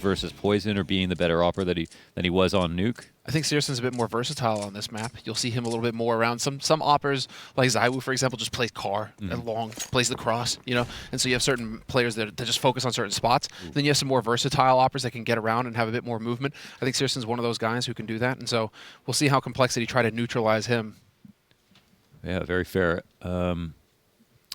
versus Poison or being the better opera that he was on Nuke? I think Searson's a bit more versatile on this map. You'll see him a little bit more around. Some operas, like Zaiwu, for example, just plays car and long, plays the cross, you know? And so you have certain players that just focus on certain spots. Then you have some more versatile operas that can get around and have a bit more movement. I think Searson's one of those guys who can do that. And so we'll see how Complexity try to neutralize him. Yeah, very fair. A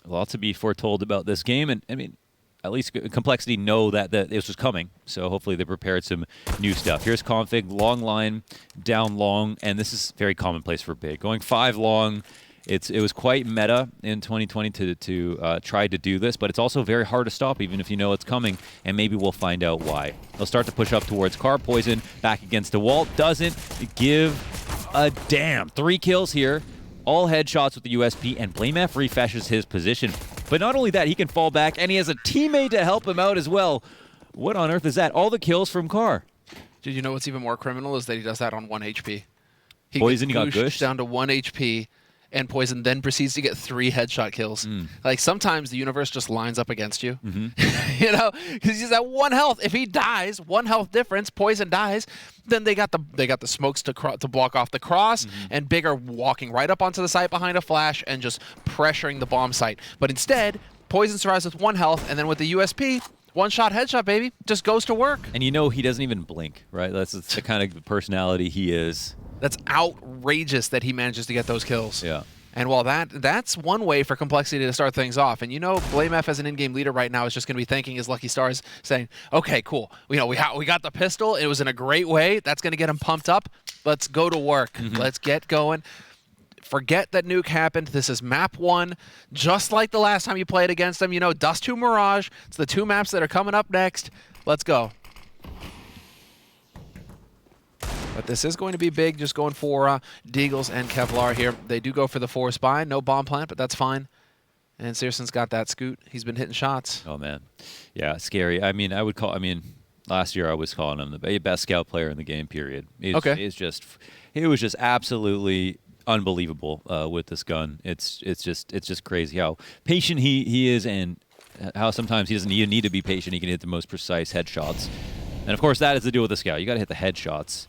lot to be foretold about this game. And, I mean, at least Complexity know that this was coming, so hopefully they prepared some new stuff. Here's Config, long line, down long, and this is very commonplace for Big. Going 5 long, it was quite meta in 2020 to try to do this, but it's also very hard to stop even if you know it's coming, and maybe we'll find out why. They'll start to push up towards Car. Poison back against the wall. Doesn't give a damn. 3 kills here. All headshots with the USP, and BlameF refreshes his position. But not only that, he can fall back, and he has a teammate to help him out as well. What on earth is that? All the kills from Car. Did you know what's even more criminal is that he does that on 1 HP. Poison, he got pushed gushed down to 1 HP, and Poison then proceeds to get 3 headshot kills. Like, sometimes the universe just lines up against you. You know, because he's at 1 health. If he dies, 1 health difference, Poison dies, then they got the smokes to block off the cross, and Big are walking right up onto the site behind a flash and just pressuring the bomb site. But instead, Poison survives with 1 health, and then with the USP, 1-shot headshot, baby, just goes to work. And you know he doesn't even blink, right? That's the kind of personality he is. That's outrageous that he manages to get those kills. Yeah. And while that's one way for Complexity to start things off. And you know, BlameF as an in-game leader right now is just going to be thanking his lucky stars, saying, okay, cool. You know, we got the pistol. It was in a great way. That's going to get him pumped up. Let's go to work. Let's get going. Forget that Nuke happened. This is map 1. Just like the last time you played against them. You know, Dust2 Mirage. It's the 2 maps that are coming up next. Let's go. But this is going to be big, just going for Deagles and Kevlar here. They do go for the 4 spy. No bomb plant, but that's fine. And Searson's got that scoot. He's been hitting shots. Oh, man. Yeah, scary. I mean, last year I was calling him the best scout player in the game, period. He was just absolutely unbelievable with this gun. It's just crazy how patient he is, and how sometimes he doesn't even need to be patient. He can hit the most precise headshots. And, of course, that is the deal with the scout. You got to hit the headshots.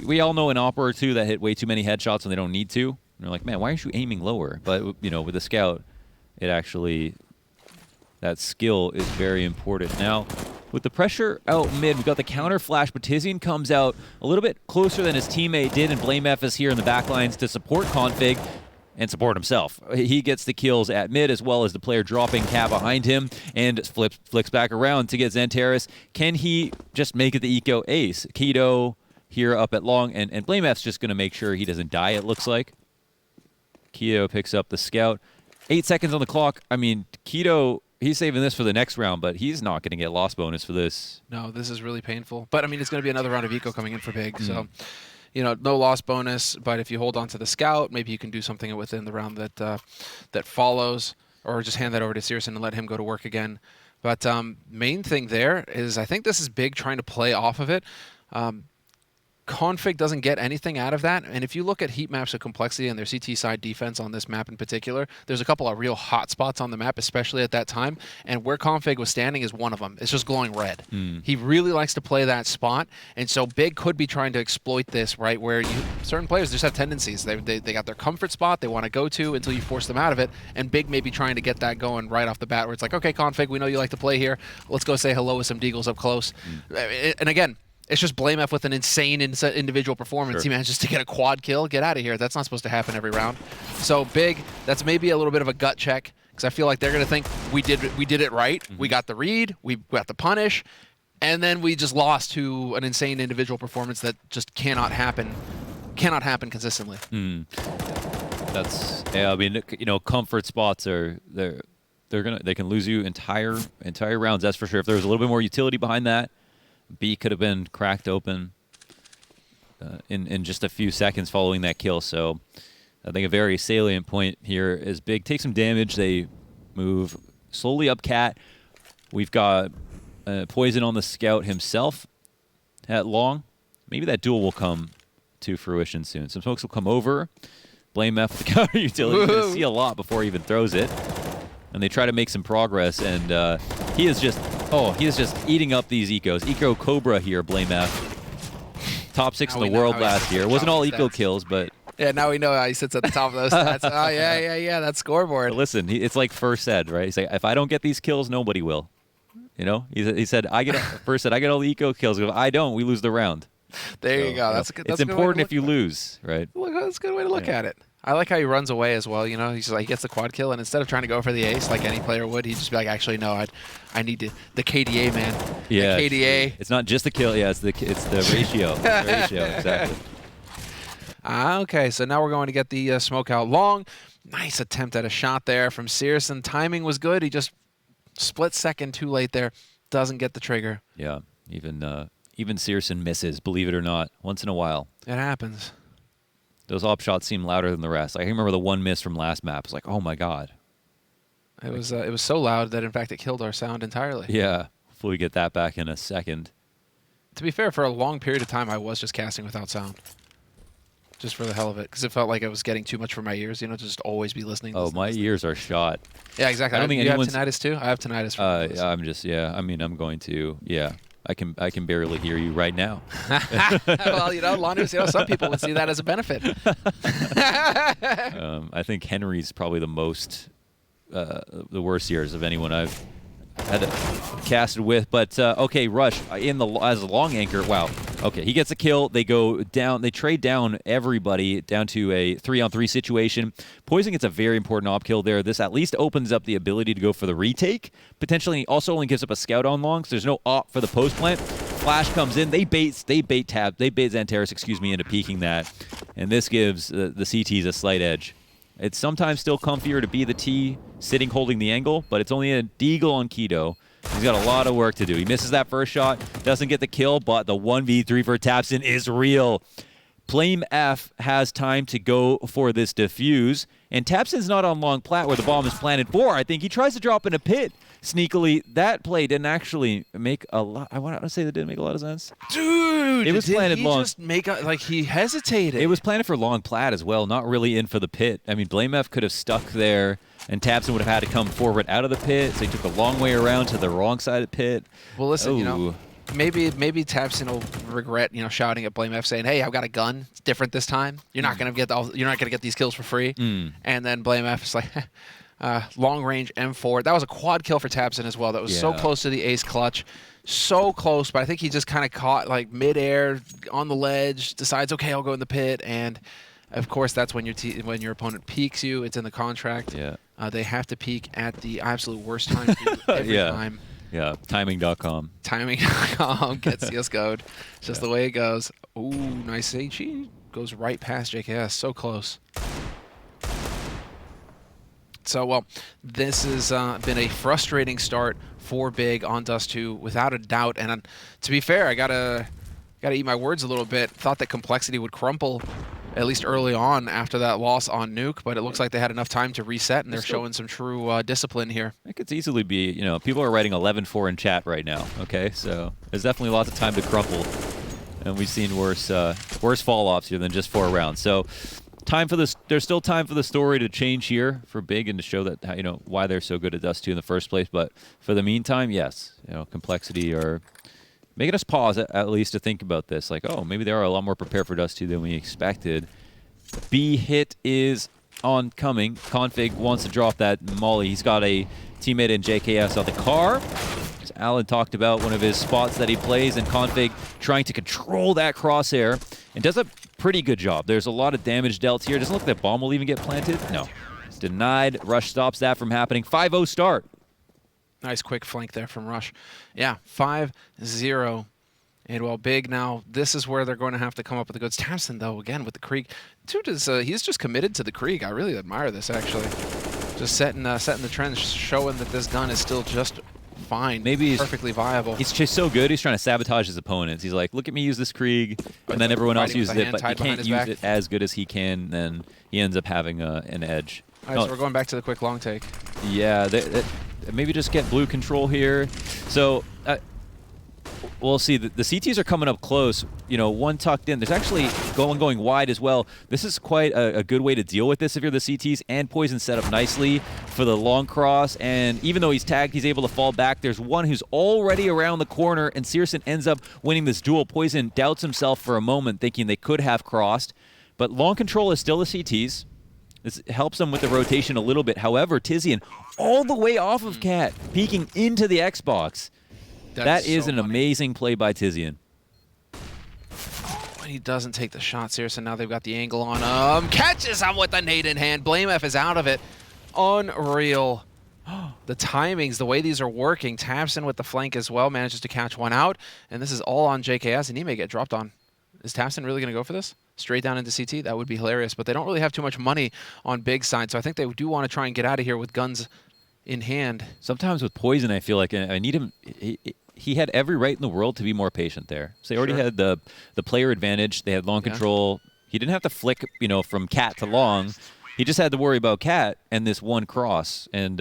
We all know an Opera or 2 that hit way too many headshots when they don't need to. And they're like, man, why aren't you aiming lower? But, you know, with the Scout, that skill is very important. Now, with the pressure out mid, we've got the counter flash, but Tizian comes out a little bit closer than his teammate did, and BlameF is here in the backlines to support Config and support himself. He gets the kills at mid, as well as the player dropping Cat behind him, and flicks back around to get Xantares. Can he just make it the eco ace? Keto here up at long, and BlameF's just going to make sure he doesn't die, it looks like. Keto picks up the scout. 8 seconds on the clock. I mean, Keto, he's saving this for the next round, but he's not going to get loss bonus for this. No, this is really painful. But, I mean, it's going to be another round of eco coming in for Big, so... You know, no loss bonus, but if you hold on to the scout, maybe you can do something within the round that follows, or just hand that over to Searson and let him go to work again. But main thing there is I think this is Big trying to play off of it. Config doesn't get anything out of that, and if you look at heat maps of Complexity and their CT side defense on this map in particular, there's a couple of real hot spots on the map, especially at that time, and where Config was standing is one of them. It's just glowing red. He really likes to play that spot, and so Big could be trying to exploit this, right, where certain players just have tendencies. They got their comfort spot they want to go to until you force them out of it, and Big may be trying to get that going right off the bat, where it's like, okay, Config, we know you like to play here. Let's go say hello with some Deagles up close. And again, it's just BlameF with an insane individual performance. Sure. He manages to get a quad kill. Get out of here. That's not supposed to happen every round. So Big, that's maybe a little bit of a gut check, because I feel like they're going to think we did it right. We got the read. We got the punish. And then we just lost to an insane individual performance that just cannot happen consistently. I mean, you know, comfort spots are they can lose you entire rounds. That's for sure. If there was a little bit more utility behind that, B could have been cracked open in just a few seconds following that kill. So I think a very salient point here is Big take some damage. They move slowly up Cat. We've got Poison on the scout himself at long. Maybe that duel will come to fruition soon. Some smokes will come over. BlameF with the counter utility. You're going to see a lot before he even throws it. And they try to make some progress, and he is just Oh, he is just eating up these ecos. Eco Cobra here, Blame F. Top 6 in the world last year. It wasn't all eco kills, but... Yeah, now we know how he sits at the top of those stats. Oh, yeah, that scoreboard. But listen, it's like First said, right? He's like, if I don't get these kills, nobody will. You know? He said, First said, I get all the eco kills. If I don't, we lose the round. There you go. That's a good. It's important if you lose, right? Look, that's a good way to look at it. I like how he runs away as well. You know, he's like, he gets the quad kill, and instead of trying to go for the ace like any player would, he'd just be like, actually, no, I need the KDA, man. Yeah. The KDA. It's not just the kill. Yeah, it's the ratio. The ratio, exactly. Okay, so now we're going to get the smoke out long. Nice attempt at a shot there from Searson. Timing was good. He just split second too late there. Doesn't get the trigger. Yeah, even Searson misses, believe it or not, once in a while. It happens. Those op shots seem louder than the rest. I remember the one miss from last map. It's like, oh my god. It was so loud that in fact it killed our sound entirely. Yeah. Hopefully we get that back in a second. To be fair, for a long period of time I was just casting without sound. Just for the hell of it, because it felt like I was getting too much for my ears, you know, to just always be listening. Oh, my ears are shot. Yeah, exactly. I don't think you have anyone's... tinnitus too? I have tinnitus. I'm going to, I can barely hear you right now. Well, you know, Linus, some people would see that as a benefit. I think Henry's probably the worst ears of anyone I've had casted with. But okay, Rush as a long anchor. Wow. Okay, he gets a kill. They go down. They trade down everybody down to a 3-on-3 situation. Poison gets a very important op kill there. This at least opens up the ability to go for the retake. Potentially, also only gives up a scout on long, so there's no op for the post plant. Flash comes in. They bait Xantares, into peeking that, and this gives the CTs a slight edge. It's sometimes still comfier to be the T sitting holding the angle, but it's only a deagle on Keto. He's got a lot of work to do. He misses that first shot, doesn't get the kill, but the 1v3 for Tapson is real. Blame F has time to go for this defuse, and Tapson's not on long plat where the bomb is planted for. I think he tries to drop in a pit sneakily. That play didn't actually make a lot. I want to say that didn't make a lot of sense. Dude, it was planted long. Just make like he hesitated. It was planted for long plat as well, not really in for the pit. I mean, Blame F could have stuck there, and Tapson would have had to come forward out of the pit, so he took a long way around to the wrong side of the pit. Well, listen, you know, maybe Tapson will regret, shouting at Blame F, saying, "Hey, I've got a gun. It's different this time. You're not gonna get these kills for free." And then Blame F is like, long range M4. That was a quad kill for Tapson as well. That was so close to the ace clutch. So close, but I think he just kind of caught like midair on the ledge, decides, okay, I'll go in the pit, and of course that's when your opponent peeks you. It's in the contract. Yeah. They have to peek at the absolute worst time every time. Yeah, timing.com. Timing.com gets CSGO'd. It's just the way it goes. Ooh, nice HE. Goes right past JKS. So close. So, well, this has been a frustrating start for Big on Dust2, without a doubt. And to be fair, I gotta eat my words a little bit. Thought that Complexity would crumple, at least early on after that loss on Nuke, but it looks like they had enough time to reset, and they're showing some true discipline here. It could easily be, people are writing 11-4 in chat right now, okay? So there's definitely lots of time to crumple, and we've seen worse fall-offs here than just 4 rounds. So there's still time for the story to change here for Big and to show that, why they're so good at Dust2 in the first place. But for the meantime, yes, Complexity are making us pause at least to think about this. Like, oh, maybe they are a lot more prepared for Dust2 than we expected. B hit is oncoming. Config wants to drop that molly. He's got a teammate in JKS on the car. As Alan talked about, one of his spots that he plays, and Config trying to control that crosshair and does a pretty good job. There's a lot of damage dealt here. Doesn't look like that bomb will even get planted. No. Denied. Rush stops that from happening. 5-0 start. Nice quick flank there from Rush. Yeah, 5-0. And well, Big now, this is where they're going to have to come up with the goods. Tapson, though, again, with the Krieg. Dude, he's just committed to the Krieg. I really admire this, actually. Just setting the trend, showing that this gun is still just fine. Maybe he's perfectly viable. He's just so good, he's trying to sabotage his opponents. He's like, look at me use this Krieg, and then everyone else uses it, but he can't use it as good as he can, then he ends up having an edge. All right, so we're going back to the quick long take. Yeah, maybe just get blue control here. So Well, see, the CTs are coming up close. You know, one tucked in. There's actually going wide as well. This is quite a good way to deal with this if you're the CTs. And Poison set up nicely for the long cross. And even though he's tagged, he's able to fall back. There's one who's already around the corner, and Searson ends up winning this duel. Poison doubts himself for a moment, thinking they could have crossed. But long control is still the CTs. This helps them with the rotation a little bit. However, Tizian all the way off of Cat, peeking into the Xbox. That is an amazing play by Tizian. When he doesn't take the shot, Searson, now they've got the angle on him. Catches him with the nade in hand. BlameF is out of it. Unreal. The timings, the way these are working. Tabson with the flank as well, manages to catch one out. And this is all on JKS, and he may get dropped on. Is Tabson really going to go for this? Straight down into CT? That would be hilarious. But they don't really have too much money on big side, so I think they do want to try and get out of here with guns in hand. Sometimes with Poison, I feel like I need him. He had every right in the world to be more patient there. So they already had the player advantage. They had long control. He didn't have to flick, you know, from Cat to long. He just had to worry about Cat and this one cross. And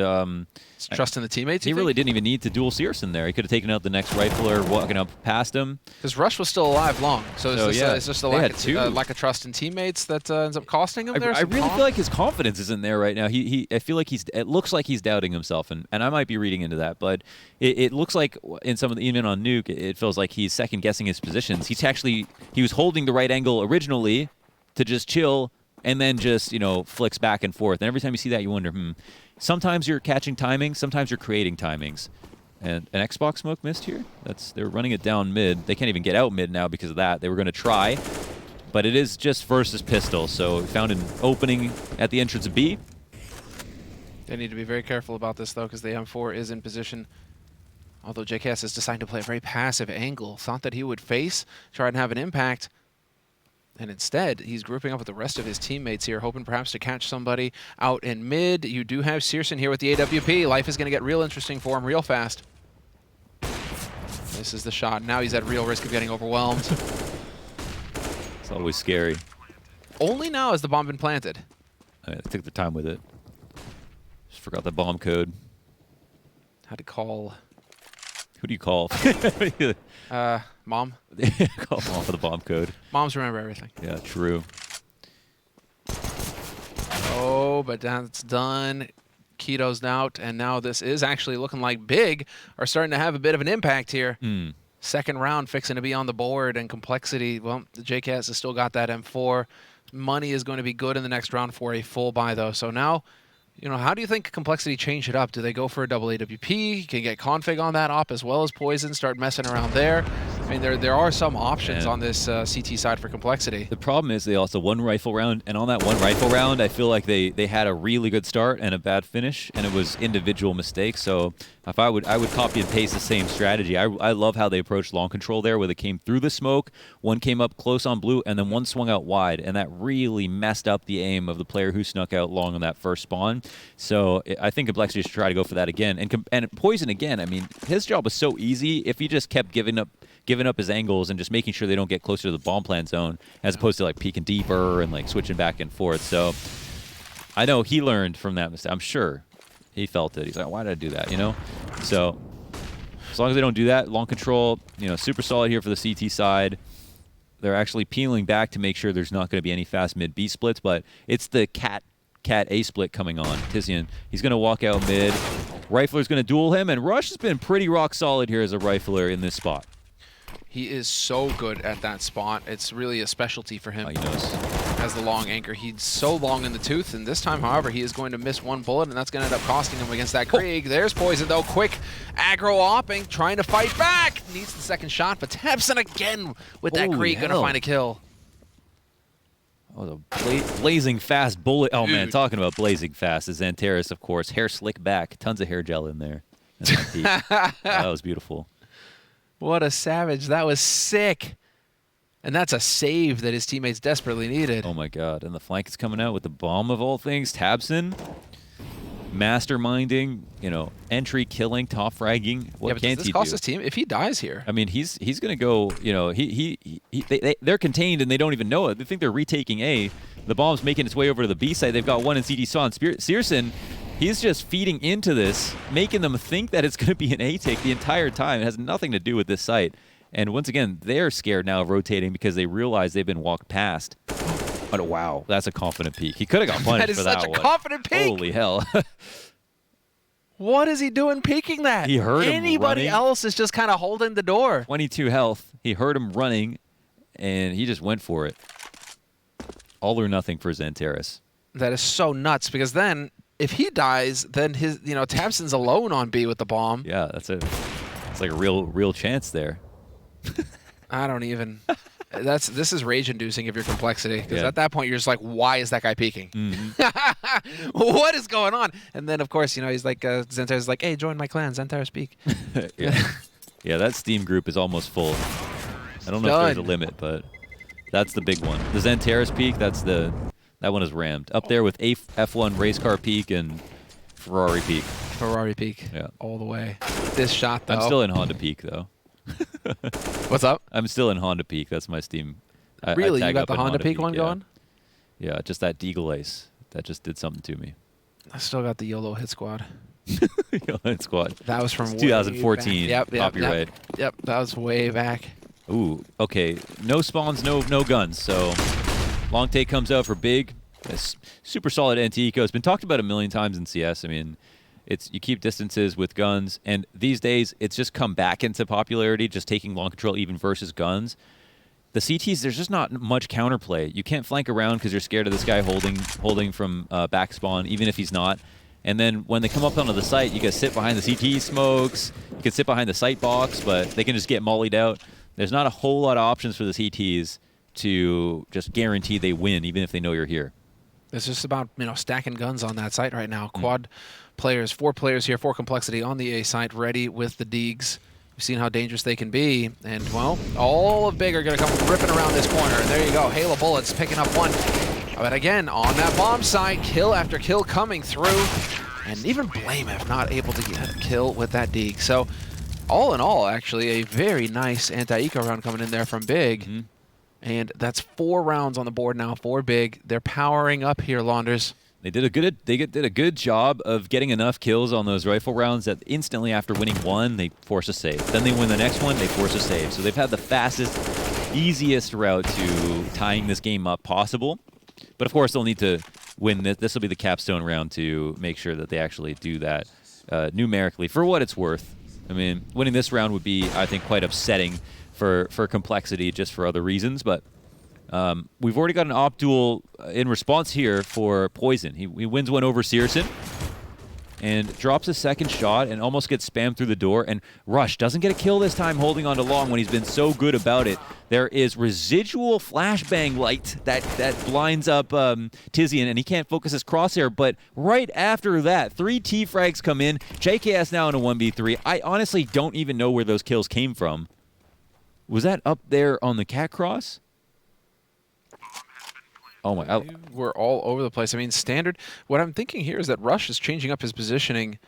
trusting the teammates. He really didn't even need to duel Searson there. He could have taken out the next rifler walking up past him. Because Rush was still alive long. So it's just a lack of trust in teammates that ends up costing him there. I really feel like his confidence isn't there right now. I feel like it looks like he's doubting himself, and I might be reading into that, but it looks like in some of the, even on Nuke, it feels like he's second guessing his positions. He was holding the right angle originally to just chill, and then just, you know, flicks back and forth. And every time you see that, you wonder, sometimes you're catching timings, sometimes you're creating timings. And an Xbox smoke missed here. They're running it down mid. They can't even get out mid now because of that. They were going to try, but it is just versus pistol. So we found an opening at the entrance of B. They need to be very careful about this, though, because the M4 is in position. Although JKS has decided to play a very passive angle. Thought that he would face, try and have an impact. And instead, he's grouping up with the rest of his teammates here, hoping perhaps to catch somebody out in mid. You do have Searson here with the AWP. Life is going to get real interesting for him real fast. This is the shot. Now he's at real risk of getting overwhelmed. It's always scary. Only now has the bomb been planted. They took their time with it. Just forgot the bomb code. Had to call... Who do you call? Mom. Call mom for the bomb code. Moms remember everything. Yeah, true. Oh, but that's done. Keto's out, and now this is actually looking like Big are starting to have a bit of an impact here. Second round fixing to be on the board, and Complexity, well, the JKS has still got that M4. Money is going to be good in the next round for a full buy, though. So now, you know, how do you think Complexity change it up? Do they go for a double AWP? You can get config on that op as well as Poison, start messing around there. I mean, there are some options on this CT side for Complexity. The problem is they lost a one rifle round, and on that one rifle round, I feel like they had a really good start and a bad finish, and it was individual mistakes. So if I would copy and paste the same strategy. I love how they approached long control there, where they came through the smoke, one came up close on blue, and then one swung out wide, and that really messed up the aim of the player who snuck out long on that first spawn. So I think Complexity should try to go for that again. And Poison again, I mean, his job was so easy if he just kept giving up his angles and just making sure they don't get closer to the bomb plant zone, as opposed to like peeking deeper and like switching back and forth. So I know he learned from that mistake. I'm sure he felt it. He's like, why did I do that? You know? So as long as they don't do that, long control, you know, super solid here for the CT side. They're actually peeling back to make sure there's not going to be any fast mid B splits, but it's the Cat A split coming on. Tizian, he's going to walk out mid. Rifler's going to duel him, and Rush has been pretty rock solid here as a rifler in this spot. He is so good at that spot. It's really a specialty for him. He knows. As the long anchor. He's so long in the tooth, and this time, however, he is going to miss one bullet, and that's going to end up costing him against that Krieg. There's Poison, though. Quick aggro-opping, trying to fight back. Needs the second shot, but Tabson again with that Krieg, going to find a kill. Oh, the blazing fast bullet. Oh, man, talking about blazing fast is Xantares, of course. Hair slick back. Tons of hair gel in there. That was beautiful. What a savage. That was sick. And that's a save that his teammates desperately needed. Oh, my God. And the flank is coming out with the bomb of all things. Tabson, masterminding, you know, entry, killing, top fragging. What can't he do? Does this cost his team? If he dies here. I mean, he's going to go, you know, they're contained and they don't even know it. They think they're retaking A. The bomb's making its way over to the B side. They've got one in CD Saw. And Searson, He's just feeding into this, making them think that it's going to be an A-take the entire time. It has nothing to do with this site. And once again, they're scared now of rotating because they realize they've been walked past. But wow, that's a confident peek. He could have got punished for that one. That is such a confident peek. Holy hell. What is he doing peeking that? He heard him Anybody running. else is just kind of holding the door. 22 health. He heard him running, and he just went for it. All or nothing for Xantares. That is so nuts because then if he dies, then his Tabson's alone on B with the bomb. Yeah, it's like a real chance there. I don't even. This is rage inducing if you're complexity because Yeah. at that point you're just like, why is that guy peeking? Mm-hmm. What is going on? And then of course he's like Xantares is like, hey, join my clan, Xantares peek. Yeah, that Steam group is almost full. I don't know if there's a limit, but that's the big one. The Xantares peak, that one is rammed. Up there with F1 race car peak and Ferrari peak. Ferrari peek. Yeah. All the way. This shot though. I'm still in Honda peak though. What's up? I'm still in Honda peak. That's my Steam. Really? I You tag got up the in Honda peak one yeah. going? Yeah, just that Deagle Ace. That just did something to me. I still got the YOLO hit squad. Squad. That was from It's way 2014. back. Yep, Copyright. Yep, that was way back. Ooh, okay. No spawns, no guns. So long take comes out for Big. It's super solid anti-eco. It's been talked about a million times in CS. I mean, you keep distances with guns, and these days it's just come back into popularity, just taking long control even versus guns. The CTs, there's just not much counterplay. You can't flank around because you're scared of this guy holding from back spawn, even if he's not. And then when they come up onto the site, you can sit behind the CT smokes. You can sit behind the site box, but they can just get mollied out. There's not a whole lot of options for the CTs to just guarantee they win, even if they know you're here. It's just about stacking guns on that site right now. Quad players, 4 players here, 4 complexity on the A site, ready with the Deegs. We've seen how dangerous they can be, and well, all of Big are going to come ripping around this corner. And there you go, hail of bullets picking up one. But again, on that bomb site, kill after kill coming through, and even Blamef not able to get a kill with that Deeg. So all in all, actually, a very nice anti-eco round coming in there from Big. Mm-hmm. And that's 4 rounds on the board now for Big. They're powering up here, Launders. They did a good job of getting enough kills on those rifle rounds that instantly after winning one, they force a save. Then they win the next one, they force a save. So they've had the fastest, easiest route to tying this game up possible. But of course, they'll need to win this. This will be the capstone round to make sure that they actually do that numerically. For what it's worth, I mean, winning this round would be, I think, quite upsetting for complexity, just for other reasons. But we've already got an op duel in response here for Poison. He wins one over Searson and drops a second shot and almost gets spammed through the door. And Rush doesn't get a kill this time holding on to long when he's been so good about it. There is residual flashbang light that blinds up Tizian, and he can't focus his crosshair. But right after that, 3 T-frags come in. JKS now in a 1v3. I honestly don't even know where those kills came from. Was that up there on the cat cross? Oh my! We're all over the place. I mean, standard. What I'm thinking here is that Rush is changing up his positioning,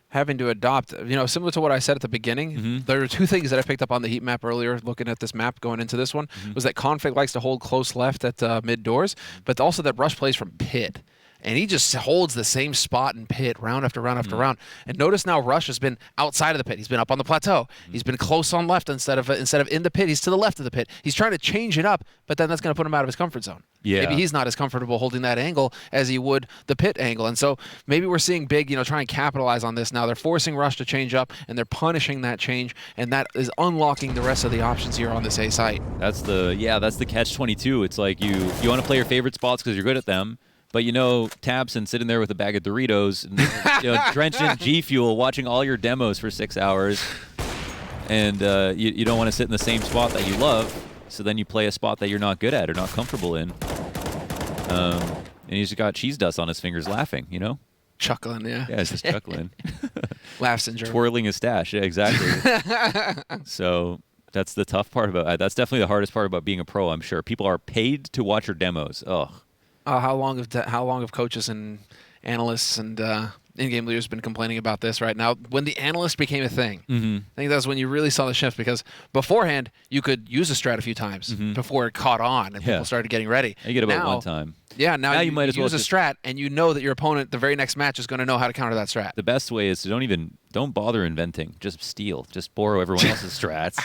having to adopt. Similar to what I said at the beginning. Mm-hmm. There are 2 things that I picked up on the heat map earlier, looking at this map going into this one. Was that Config likes to hold close left at mid doors, but also that Rush plays from pit. And he just holds the same spot in pit round after round after round. And notice now Rush has been outside of the pit. He's been up on the plateau. He's been close on left instead of in the pit. He's to the left of the pit. He's trying to change it up, but then that's going to put him out of his comfort zone. Yeah. Maybe he's not as comfortable holding that angle as he would the pit angle. And so maybe we're seeing Big, try and capitalize on this now. They're forcing Rush to change up, and they're punishing that change, and that is unlocking the rest of the options here on this A site. That's the catch-22. It's like you want to play your favorite spots because you're good at them. But Tabson sitting there with a bag of Doritos, and, drenched in G Fuel, watching all your demos for 6 hours, and you don't want to sit in the same spot that you love, so then you play a spot that you're not good at or not comfortable in. And he's just got cheese dust on his fingers, laughing. Chuckling, yeah. Yeah, he's just chuckling, Laugh syndrome. twirling his stash. Yeah, exactly. So that's the tough part about. That's definitely the hardest part about being a pro. I'm sure people are paid to watch your demos. Ugh. How long have coaches and analysts and in-game leaders been complaining about this right now? When the analyst became a thing, I think that's when you really saw the shift, because beforehand you could use a strat a few times before it caught on and people started getting ready. You get about now, one time. Yeah, now you might as well use a just, strat, and you know that your opponent the very next match is going to know how to counter that strat. the best way is to don't bother inventing. Just steal. Just borrow everyone else's strats.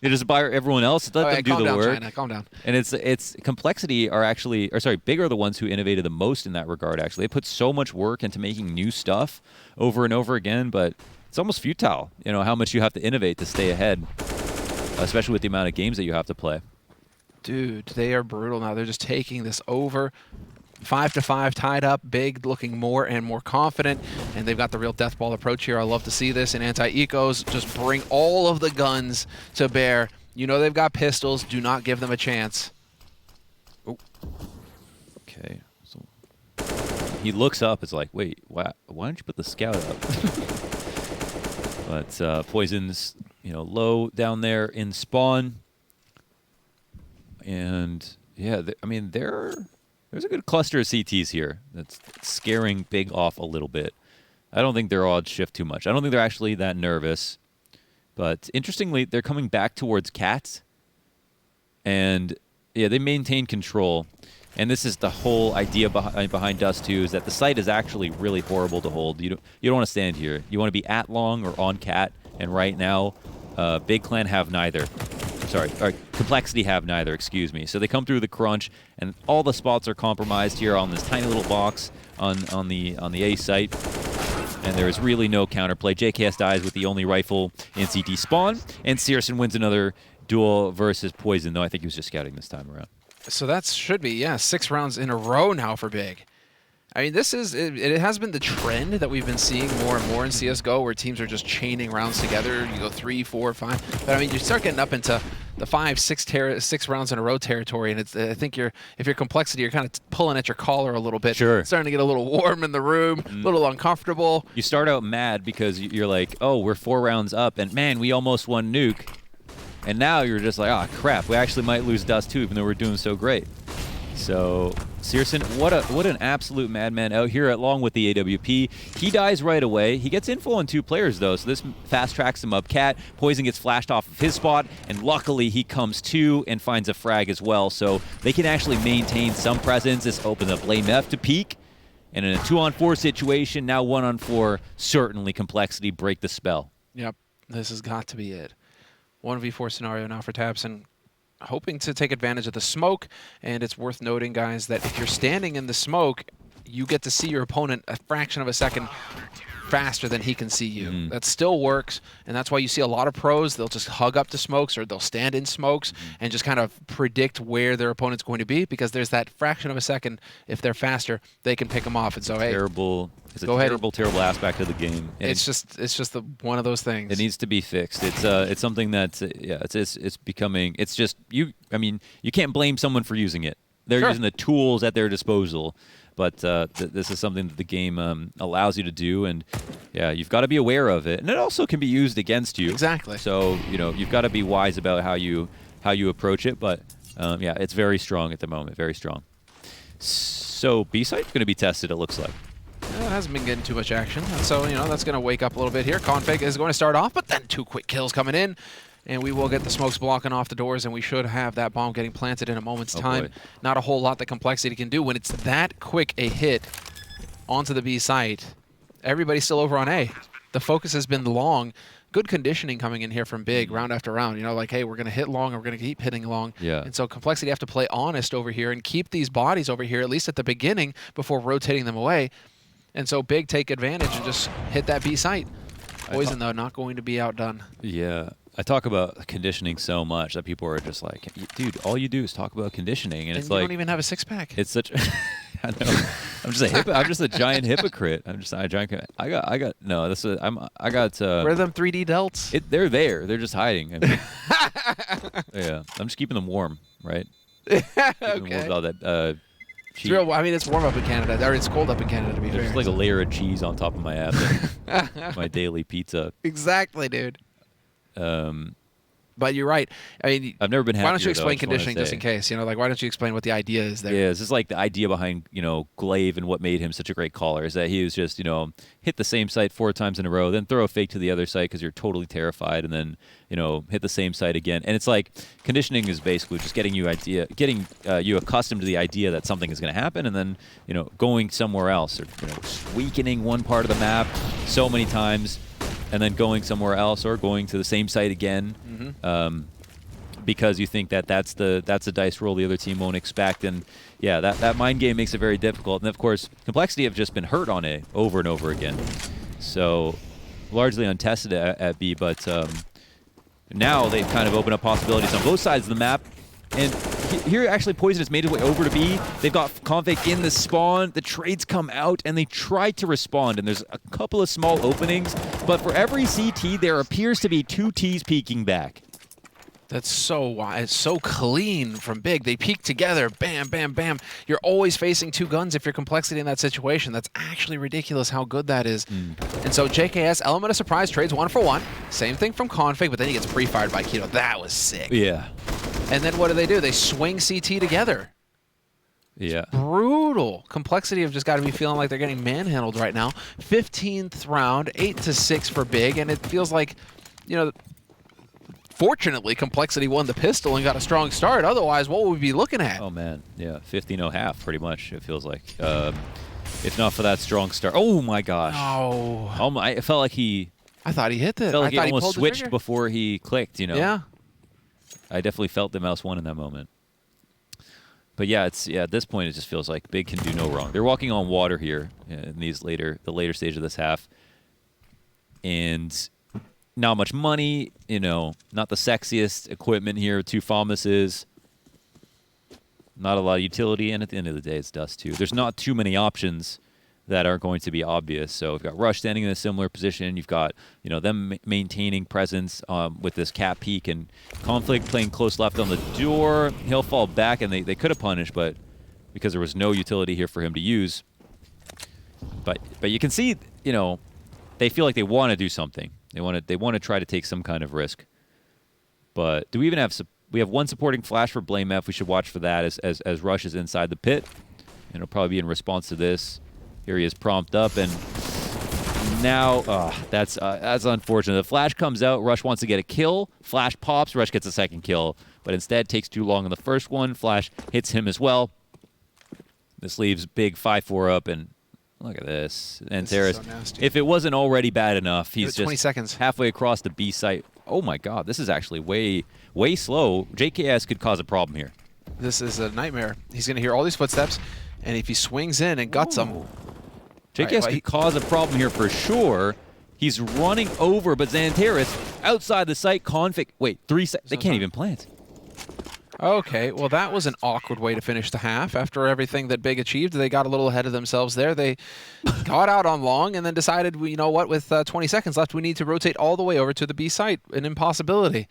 You just buy everyone else. Let them do calm the down, work. China, calm down. And it's Complexity are actually, or sorry, Big are the ones who innovated the most in that regard. Actually, they put so much work into making new stuff over and over again, but it's almost futile. You know how much you have to innovate to stay ahead, especially with the amount of games that you have to play. Dude, they are brutal now. They're just taking this over. 5-5 tied up. Big looking more and more confident, and they've got the real death ball approach here. I love to see this. And anti-ecos just bring all of the guns to bear. You know they've got pistols. Do not give them a chance. Oh. Okay. So he looks up. It's like, wait, why don't you put the scout up? But Poison's, low down there in spawn. And yeah, there's a good cluster of CTs here that's scaring Big off a little bit. I don't think their odds shift too much. I don't think they're actually that nervous. But interestingly, they're coming back towards Cats. And yeah, they maintain control. And this is the whole idea behind Dust2 is that the site is actually really horrible to hold. You don't want to stand here. You want to be at long or on Cat. And right now, Big Clan have neither. Sorry, or Complexity have neither, excuse me. So they come through the crunch, and all the spots are compromised here on this tiny little box on the A site. And there is really no counterplay. JKS dies with the only rifle in CT spawn, and Searson wins another duel versus Poison, though I think he was just scouting this time around. So that should be, 6 rounds in a row now for Big. I mean, it has been the trend that we've been seeing more and more in CSGO, where teams are just chaining rounds together. You go 3, 4, 5. But I mean, you start getting up into the 5, 6 rounds in a row territory, and I think if you're Complexity, you're kind of pulling at your collar a little bit. Sure. Starting to get a little warm in the room, a little uncomfortable. You start out mad because you're like, oh, we're 4 rounds up, and man, we almost won nuke. And now you're just like, oh, crap, we actually might lose Dust2 even though we're doing so great. So Searson, what an absolute madman out here along with the AWP. He dies right away. He gets info on 2 players, though, so this fast tracks him up. Cat, Poison gets flashed off of his spot, and luckily he comes to and finds a frag as well. So they can actually maintain some presence. This opens up Lame F to peek. And in a 2-on-4 situation, now 1-on-4, certainly Complexity break the spell. Yep, this has got to be it. 1v4 scenario now for Tabson, hoping to take advantage of the smoke. And it's worth noting, guys, that if you're standing in the smoke, you get to see your opponent a fraction of a second faster than he can see you. That still works, and that's why you see a lot of pros, they'll just hug up to smokes or they'll stand in smokes and just kind of predict where their opponent's going to be, because there's that fraction of a second. If they're faster, they can pick them off. And so, hey, it's a terrible aspect of the game. And it's just one of those things. It needs to be fixed. It's something that's it's becoming. It's just you can't blame someone for using it. They're using the tools at their disposal. But this is something that the game allows you to do, and yeah, you've got to be aware of it. And it also can be used against you. Exactly. So you've got to be wise about how you approach it. But yeah, it's very strong at the moment, very strong. So B site's going to be tested, it looks like. It hasn't been getting too much action, so that's going to wake up a little bit here. Config is going to start off, but then 2 quick kills coming in. And we will get the smokes blocking off the doors, and we should have that bomb getting planted in a moment's time. Boy. Not a whole lot that Complexity can do when it's that quick a hit onto the B site. Everybody's still over on A. The focus has been long. Good conditioning coming in here from Big round after round. Like, hey, we're going to hit long, and we're going to keep hitting long. Yeah. And so Complexity have to play honest over here and keep these bodies over here, at least at the beginning, before rotating them away. And so Big take advantage and just hit that B site. Poison, though, not going to be outdone. Yeah. I talk about conditioning so much that people are just like, dude, all you do is talk about conditioning, and it's like you don't even have a 6-pack. It's such. I know. I'm just a giant hypocrite. I'm just a giant. I got. No, this is. I got. Where are them 3D delts? They're there. They're just hiding. I mean, yeah. I'm just keeping them warm, right? Okay. Keeping them warm about that. It's real, I mean, it's warm up in Canada, or it's cold up in Canada, to be fair. There's like a layer of cheese on top of my ass. My daily pizza. Exactly, dude. But you're right. I mean, I've never been happier. Why don't you though, I explain just wanna conditioning just say. in case? Like, why don't you explain what the idea is there? Yeah, this is like the idea behind, Glaive and what made him such a great caller is that he was just, hit the same site 4 times in a row, then throw a fake to the other site because you're totally terrified, and then, hit the same site again. And it's like conditioning is basically just getting you accustomed to the idea that something is going to happen, and then, going somewhere else or, weakening one part of the map so many times, and then going somewhere else or going to the same site again. Because you think that's the dice roll the other team won't expect, and that mind game makes it very difficult. And of course, Complexity have just been hurt on A over and over again, so largely untested at B. But now they've kind of opened up possibilities on both sides of the map. And here, actually, Poison has made his way over to B. They've got Config in the spawn. The trades come out, and they try to respond. And there's a couple of small openings, but for every CT, there appears to be 2 Ts peeking back. That's so wide. It's so clean from Big. They peek together. Bam, bam, bam. You're always facing 2 guns if you're Complexity in that situation. That's actually ridiculous how good that is. And so JKS, element of surprise, trades 1 for 1. Same thing from Config, but then he gets pre-fired by Keto. That was sick. Yeah. And then what do? They swing CT together. Yeah. Brutal. Complexity have just got to be feeling like they're getting manhandled right now. 15th round, 8-6 for Big, and it feels like, fortunately, Complexity won the pistol and got a strong start. Otherwise, what would we be looking at? Oh, man. Yeah, 15-0 half, pretty much, it feels like. If not for that strong start. Oh, my gosh. Oh. It felt like he... I thought he hit it. It felt like he thought almost pulled the switched trigger. before he clicked, Yeah. I definitely felt the mouse won in that moment. But yeah, at this point, it just feels like Big can do no wrong. They're walking on water here in the later stage of this half. And... not much money, not the sexiest equipment here, 2 FAMASes, not a lot of utility, and at the end of the day, it's Dust2. There's not too many options that are going to be obvious. So we've got Rush standing in a similar position. You've got, them maintaining presence with this cap peek, and Conflict playing close left on the door. He'll fall back, and they could have punished, but because there was no utility here for him to use. But you can see, they feel like they want to do something. They want to try to take some kind of risk. But do we even have... We have 1 supporting flash for Blame F. We should watch for that as Rush is inside the pit. And it'll probably be in response to this. Here he is prompt up, and now that's unfortunate. The flash comes out. Rush wants to get a kill. Flash pops. Rush gets a second kill, but instead takes too long on the first one. Flash hits him as well. This leaves Big 5-4 up, and look at this. And Terrace, so nasty. if it wasn't already bad enough, he's just 20 seconds. halfway across the B site. Oh my God, this is actually way slow. JKS could cause a problem here. This is a nightmare. He's going to hear all these footsteps, and if he swings in and guts them... JKS could cause a problem here for sure. He's running over, but Xantaris outside the site. Config. Wait, 3 seconds. They can't even plant. Okay, well, that was an awkward way to finish the half. After everything that Big achieved, they got a little ahead of themselves there. They got out on long and then decided, you know what, with 20 seconds left, we need to rotate all the way over to the B site. An impossibility.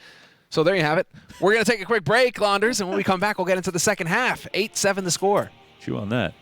So there you have it. We're going to take a quick break, Launders, and when we come back, we'll get into the second half. 8-7 the score. Chew on that.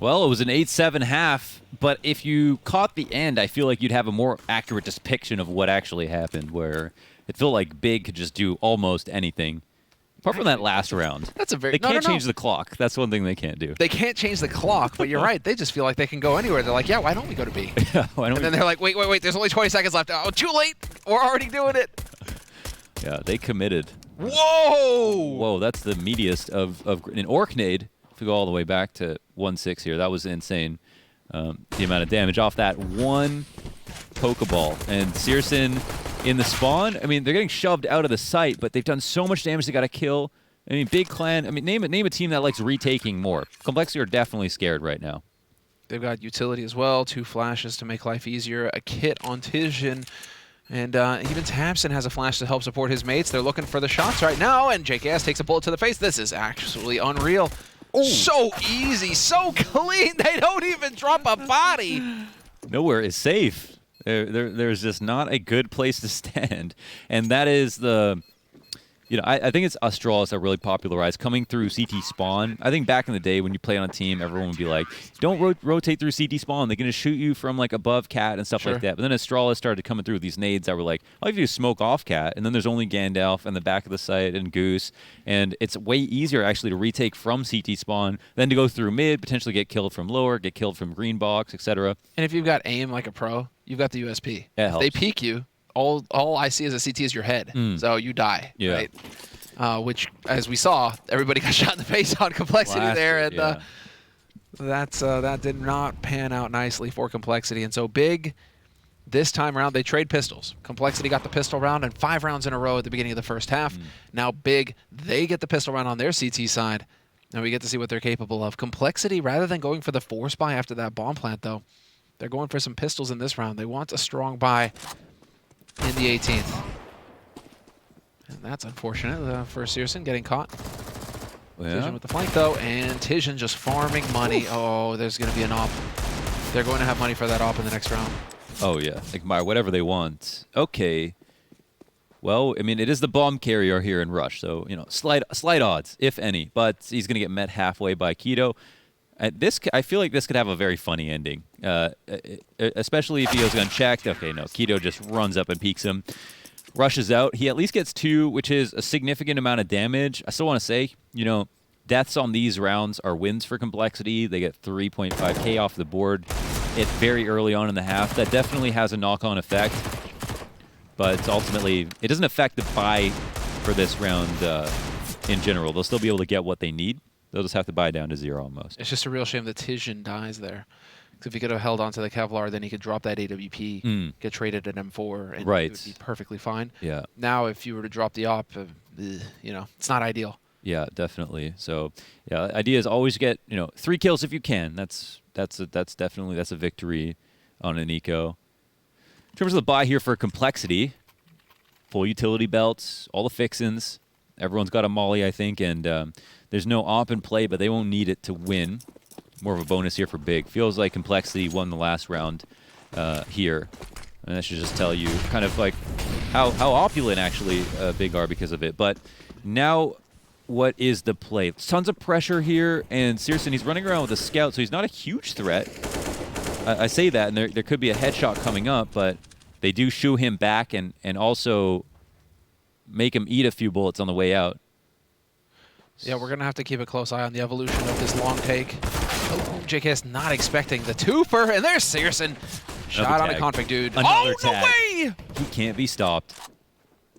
Well, it was an 8-7 half, but if you caught the end, I feel like you'd have a more accurate depiction of what actually happened, where it felt like Big could just do almost anything. Apart from that last round. That's a very... They can't change the clock. That's one thing they can't do. They can't change the clock, but you're right. They just feel like they can go anywhere. They're like, yeah, why don't we go to B? Why don't and then they're like, wait, there's only 20 seconds left. Oh, too late. We're already doing it. Yeah, they committed. Whoa! Whoa, that's the meatiest of an Orknade. If we go all the way back to 1-6 here, that was insane. The amount of damage off that one Pokeball. And Searson in the spawn, I mean, they're getting shoved out of the site, but they've done so much damage they got to kill. I mean, Big Clan, I mean, name a team that likes retaking more. Complexity are definitely scared right now. They've got utility as well, 2 flashes to make life easier, a kit on Tizian, and even Tamsin has a flash to help support his mates. They're looking for the shots right now, and JKS takes a bullet to the face. This is actually unreal. Ooh. So easy, so clean, they don't even drop a body. Nowhere is safe. There's just not a good place to stand. And that is the... You know, I think it's Australis that really popularized coming through CT spawn. I think back in the day when you play on a team, everyone would be like, don't rotate through CT spawn. They're going to shoot you from, like, above Cat and stuff like that. But then Australis started coming through with these nades that were like, all you have to do is smoke off Cat. And then there's only Gandalf and the back of the site and Goose. And it's way easier, actually, to retake from CT spawn than to go through mid, potentially get killed from lower, get killed from green box, etc. And if you've got aim like a pro, you've got the USP. That helps. They peek you. All I see as a CT is your head, so you die, right? Which, as we saw, everybody got shot in the face on Complexity there, and that did not pan out nicely for Complexity. And so Big, this time around, they trade pistols. Complexity got the pistol round and 5 rounds in a row at the beginning of the first half. Now Big, they get the pistol round on their CT side, and we get to see what they're capable of. Complexity, rather than going for the force buy after that bomb plant, though, they're going for some pistols in this round. They want a strong buy in the 18th. And that's unfortunate for Searson getting caught. Tizian with the flank, though, and Tizian just farming money. Oh, there's going to be an op. They're going to have money for that op in the next round. Oh, yeah. Like, whatever they want. Okay. Well, I mean, it is the bomb carrier here in Rush, so, you know, slight odds, if any. But he's going to get met halfway by Keto. I feel like this could have a very funny ending, especially if he goes unchecked. Okay, no, Keto just runs up and peeks him, rushes out. He at least gets 2, which is a significant amount of damage. I still want to say, you know, deaths on these rounds are wins for Complexity. They get 3.5k off the board very early on in the half. That definitely has a knock-on effect, but ultimately it doesn't affect the buy for this round in general. They'll still be able to get what they need. They'll just have to buy down to 0 almost. It's just a real shame that Tizian dies there. Because if he could have held on to the Kevlar, then he could drop that AWP, get traded at M4, and it would be perfectly fine. Yeah. Now, if you were to drop the op, you know, it's not ideal. Yeah, definitely. So, yeah, the idea is always get, you know, 3 kills if you can. That's definitely a victory on an eco. In terms of the buy here for Complexity, full utility belts, all the fixins. Everyone's got a molly, I think, and there's no op in play, but they won't need it to win. More of a bonus here for Big. Feels like Complexity won the last round here. And that should just tell you kind of like how opulent actually Big are because of it. But now, what is the play? Tons of pressure here, and Searson, he's running around with a scout, so he's not a huge threat. I say that, and there could be a headshot coming up, but they do shoo him back and also make him eat a few bullets on the way out. Yeah, we're going to have to keep a close eye on the evolution of this long take. Oh, JKS not expecting the twofer, and there's Searson. Shot on a config, dude. Another tag. No way! He can't be stopped.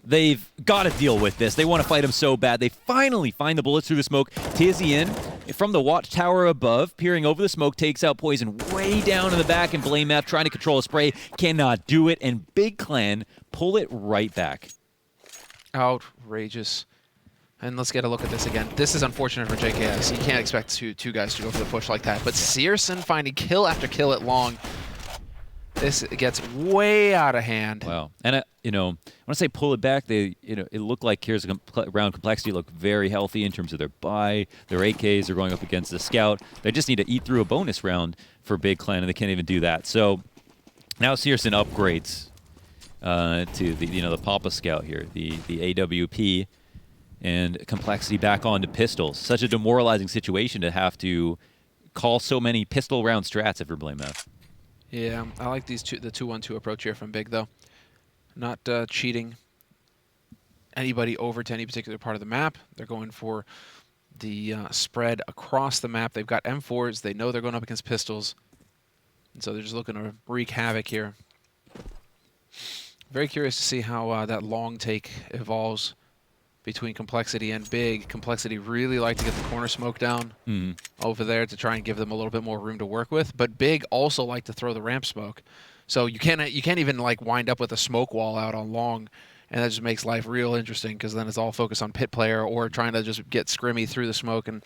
They've got to deal with this. They want to fight him so bad. They finally find the bullets through the smoke. Tizian, from the watchtower above, peering over the smoke, takes out Poison way down in the back, and Blame F trying to control a spray. Cannot do it, and Big Clan pull it right back. Outrageous. And let's get a look at this again. This is unfortunate for JKS. You can't expect two guys to go for the push like that. But Searson finding kill after kill at long. This gets way out of hand. Wow. And, you know, when I say pull it back, it looked like here's round Complexity look very healthy in terms of their buy. Their AKs are going up against the Scout. They just need to eat through a bonus round for Big Clan, and they can't even do that. So now Searson upgrades to the Papa Scout here, the AWP. And Complexity back onto pistols. Such a demoralizing situation to have to call so many pistol round strats if you're playing that. Yeah, I like the 2-1-2 approach here from Big, though. Not cheating anybody over to any particular part of the map. They're going for the spread across the map. They've got M4s. They know they're going up against pistols. And so they're just looking to wreak havoc here. Very curious to see how that long take evolves between Complexity and Big. Complexity really like to get the corner smoke down over there to try and give them a little bit more room to work with. But Big also like to throw the ramp smoke. So you can't even like wind up with a smoke wall out on long, and that just makes life real interesting because then it's all focused on pit player or trying to just get scrimmy through the smoke, and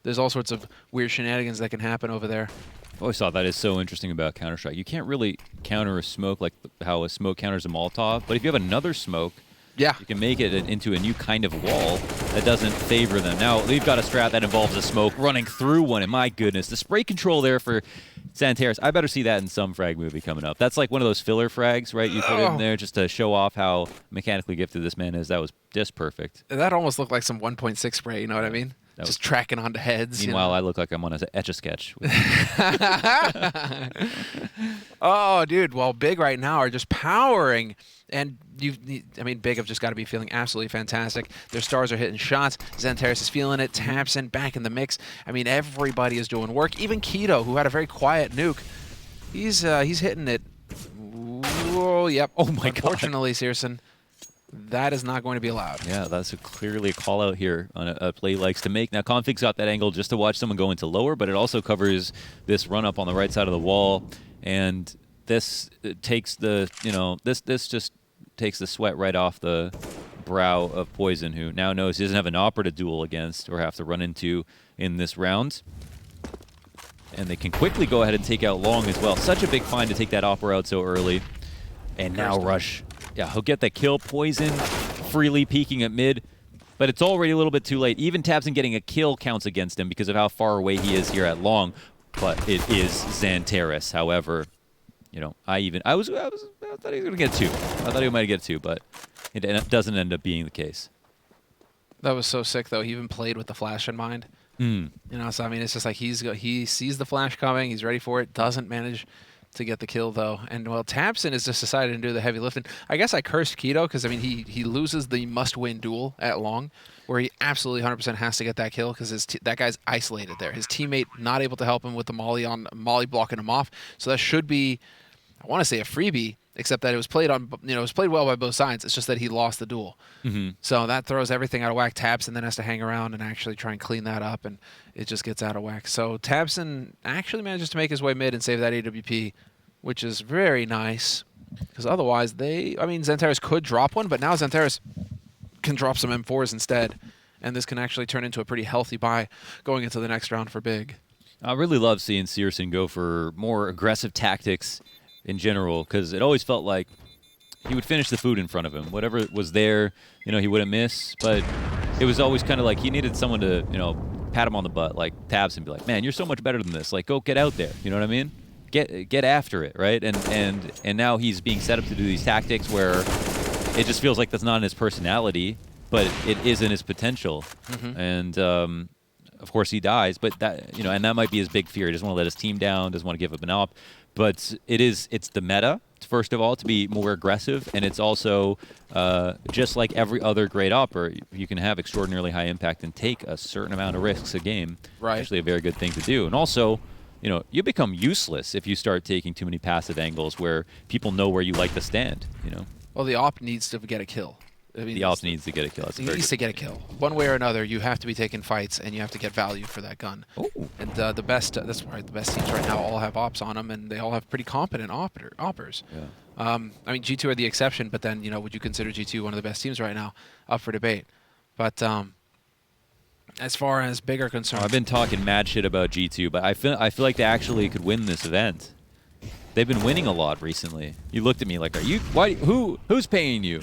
there's all sorts of weird shenanigans that can happen over there. I always thought that is so interesting about Counter-Strike. You can't really counter a smoke like how a smoke counters a Molotov, but if you have another smoke, yeah, you can make it into a new kind of wall that doesn't favor them. Now, they've got a strat that involves a smoke running through one, and my goodness, the spray control there for Xantares. I better see that in some frag movie coming up. That's like one of those filler frags, right? You put it in there just to show off how mechanically gifted this man is. That was just perfect. That almost looked like some 1.6 spray, you know what I mean? Just tracking onto heads. Meanwhile, I look like I'm on an Etch-a-Sketch. Oh, dude. Well, Big right now are just powering. And, I mean, Big have just got to be feeling absolutely fantastic. Their stars are hitting shots. Xantares is feeling it. Tabson back in the mix. I mean, everybody is doing work. Even Keto, who had a very quiet nuke, he's hitting it. Whoa, yep. Oh, my God. Unfortunately, Searson, that is not going to be allowed. Yeah, that's clearly a call out here on a play he likes to make. Now, Config's got that angle just to watch someone go into lower, but it also covers this run up on the right side of the wall. And this takes the, this just takes the sweat right off the brow of Poison, who now knows he doesn't have an Opera to duel against or have to run into in this round. And they can quickly go ahead and take out Long as well. Such a big find to take that Opera out so early. And now Rush. Yeah, he'll get the kill. Poison freely peeking at mid, but it's already a little bit too late. Even Tabson getting a kill counts against him because of how far away he is here at Long, but it is Xantares. However, I thought he was going to get two. I thought he might get two, but it doesn't end up being the case. That was so sick, though. He even played with the flash in mind. So I mean, it's just like he sees the flash coming, he's ready for it, doesn't manage to get the kill, though. And, well, Tabson has just decided to do the heavy lifting. I guess I cursed Keto because, I mean, he loses the must-win duel at Long where he absolutely 100% has to get that kill because that guy's isolated there. His teammate not able to help him with the Molly blocking him off. So that should be, I want to say, a freebie, except that it was played well by both sides. It's just that he lost the duel. So that throws everything out of whack. Tabson then has to hang around and actually try and clean that up, and it just gets out of whack. So Tabson actually manages to make his way mid and save that AWP, which is very nice. Because otherwise, Xantares could drop one, but now Xantares can drop some M4s instead, and this can actually turn into a pretty healthy buy going into the next round for Big. I really love seeing Searson go for more aggressive tactics in general, because it always felt like he would finish the food in front of him. Whatever was there, he wouldn't miss. But it was always kind of like he needed someone to, pat him on the butt, like Tabs, and be like, man, you're so much better than this. Like, go get out there. You know what I mean? Get after it, right? And now he's being set up to do these tactics where it just feels like that's not in his personality, but it is in his potential. And of course he dies, but that and that might be his big fear. He doesn't want to let his team down, doesn't want to give up an op. But it's the meta, first of all, to be more aggressive, and it's also just like every other great opera, you can have extraordinarily high impact and take a certain amount of risks a game. Right. Actually a very good thing to do. And also, you become useless if you start taking too many passive angles where people know where you like to stand, Well, the op needs to get a kill. I mean, the op needs to get a kill. He needs to get a kill. One way or another, you have to be taking fights, and you have to get value for that gun. Ooh. And the best teams right now all have ops on them, and they all have pretty competent oppers. Yeah. I mean, G2 are the exception, but then, would you consider G2 one of the best teams right now? Up for debate. But as far as Big are concerned, I've been talking mad shit about G2, but I feel like they actually could win this event. They've been winning a lot recently. You looked at me like, who's paying you?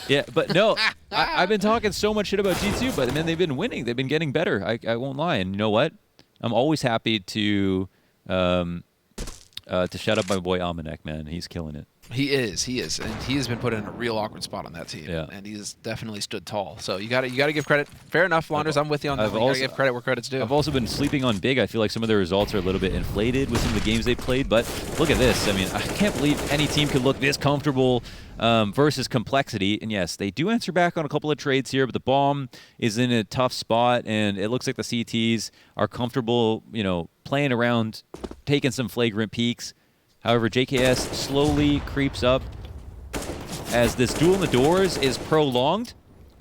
Yeah, but no, I've been talking so much shit about G2, but man, they've been winning. They've been getting better. I won't lie. And you know what? I'm always happy to shut up my boy Almanac, man. He's killing it. He is, and he has been put in a real awkward spot on that team. Yeah. And he's definitely stood tall. So you got to give credit. Fair enough, Launders. I'm with you on that. You got to give credit where credit's due. I've also been sleeping on Big. I feel like some of their results are a little bit inflated with some of the games they played. But look at this. I mean, I can't believe any team could look this comfortable versus Complexity. And yes, they do answer back on a couple of trades here, but the bomb is in a tough spot, and it looks like the CTs are comfortable, playing around, taking some flagrant peeks. However, JKS slowly creeps up as this duel in the doors is prolonged,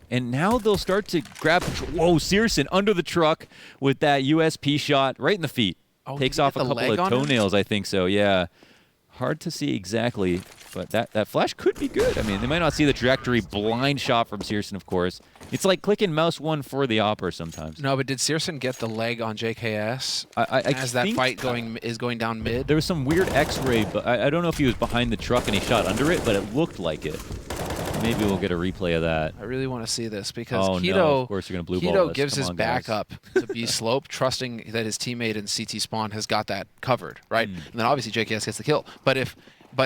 and now they'll start to grab control. Whoa, Searson under the truck with that USP shot right in the feet. Oh, Takes off a couple of toenails, I think so, yeah. Hard to see exactly, but that flash could be good. I mean, they might not see the trajectory. Blind shot from Searson, of course. It's like clicking mouse 1 for the opera sometimes. No, but did Searson get the leg on JKS as that fight is going down mid? There was some weird X-ray, but I don't know if he was behind the truck and he shot under it, but it looked like it. Maybe we'll get a replay of that. I really want to see this because of course you're gonna blue ball this. Gives his back guys. up to B slope, trusting that his teammate in CT spawn has got that covered, right? And then obviously JKS gets the kill. But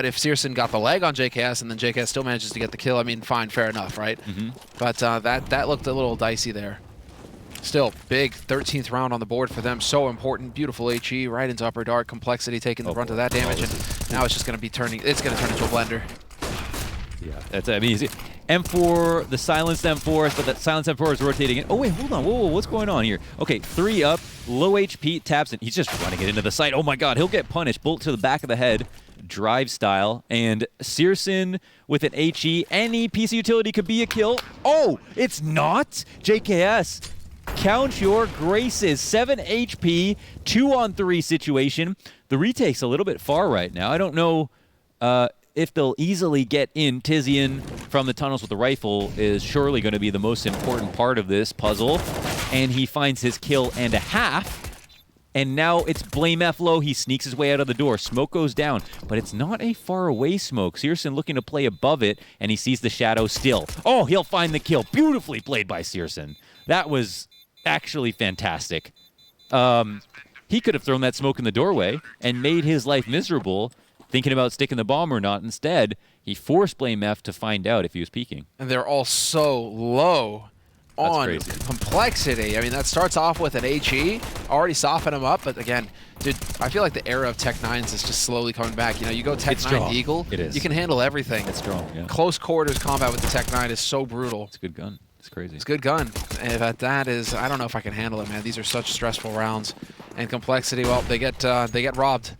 if Searson got the leg on JKS and then JKS still manages to get the kill, I mean, fine, fair enough, right? But that looked a little dicey there. Still, big 13th round on the board for them. So important. Beautiful HE right into upper dark. Complexity taking the brunt of that damage, and now it's just going to be turning. It's going to turn into a blender. Yeah, that's easy. M4, the silenced M4, but that silenced M4 is rotating in. Oh, wait, hold on. Whoa, what's going on here? Okay, 3 up, low HP, taps it. He's just running it into the site. Oh, my God, he'll get punished. Bullet to the back of the head, drive style. And Searson with an HE. Any piece of utility could be a kill. Oh, it's not? JKS, count your graces. 7 HP, 2-on-3 situation. The retake's a little bit far right now. I don't know if they'll easily get in. Tizian from the tunnels with the rifle is surely going to be the most important part of this puzzle. And he finds his kill and a half. And now it's Blame F low. He sneaks his way out of the door. Smoke goes down, but it's not a far away smoke. Searson looking to play above it, and he sees the shadow still. Oh, he'll find the kill. Beautifully played by Searson. That was actually fantastic. He could have thrown that smoke in the doorway and made his life miserable, thinking about sticking the bomb or not. Instead, he forced Blame F to find out if he was peeking. And they're all so low on Complexity. I mean, that starts off with an HE, already soften him up, but again, dude, I feel like the era of Tech 9s is just slowly coming back. You go Tech 9 Eagle, it is. You can handle everything. It's strong, yeah. Close quarters combat with the Tech 9 is so brutal. It's a good gun. It's crazy. It's a good gun. But that is, I don't know if I can handle it, man. These are such stressful rounds. And Complexity, well, they get robbed.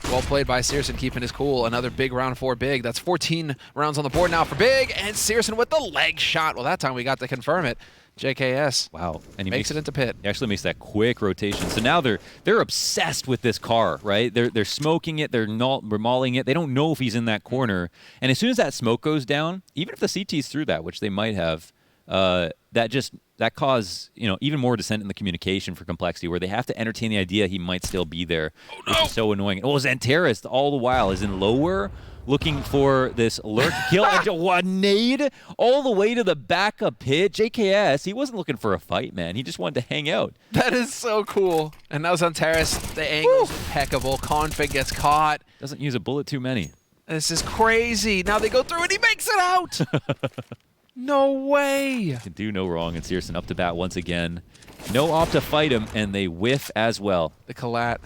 Well played by Searson, keeping his cool. Another big round for Big. That's 14 rounds on the board now for Big, and Searson with the leg shot. Well, that time we got to confirm it. JKS. Wow. And he makes it into pit. He actually makes that quick rotation. So now they're obsessed with this car, right? They're smoking it, they're mauling it. They don't know if he's in that corner. And as soon as that smoke goes down, even if the CT's through that, which they might have, that cause even more descent in the communication for Complexity, where they have to entertain the idea he might still be there, which is so annoying. Oh, Xantaris all the while is in lower, looking for this lurk kill and a nade all the way to the backup pit. JKS, he wasn't looking for a fight, man. He just wanted to hang out. That is so cool. And now Xantaris, the angle's impeccable. Config gets caught. Doesn't use a bullet too many. This is crazy. Now they go through and he makes it out. No way. Can do no wrong, and Searson up to bat once again. No op to fight him, and they whiff as well. The collat.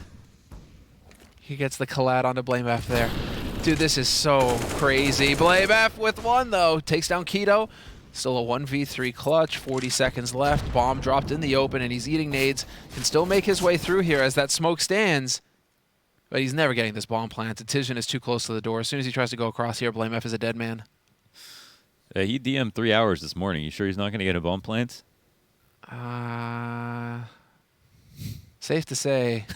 He gets the collat onto Blame F there. Dude, this is so crazy. Blame F with one, though. Takes down Keto. Still a 1v3 clutch. 40 seconds left. Bomb dropped in the open, and he's eating nades. Can still make his way through here as that smoke stands. But he's never getting this bomb planted. Tizian is too close to the door. As soon as he tries to go across here, Blame F is a dead man. He DM'd 3 hours this morning. You sure he's not going to get a bomb plant? Safe to say.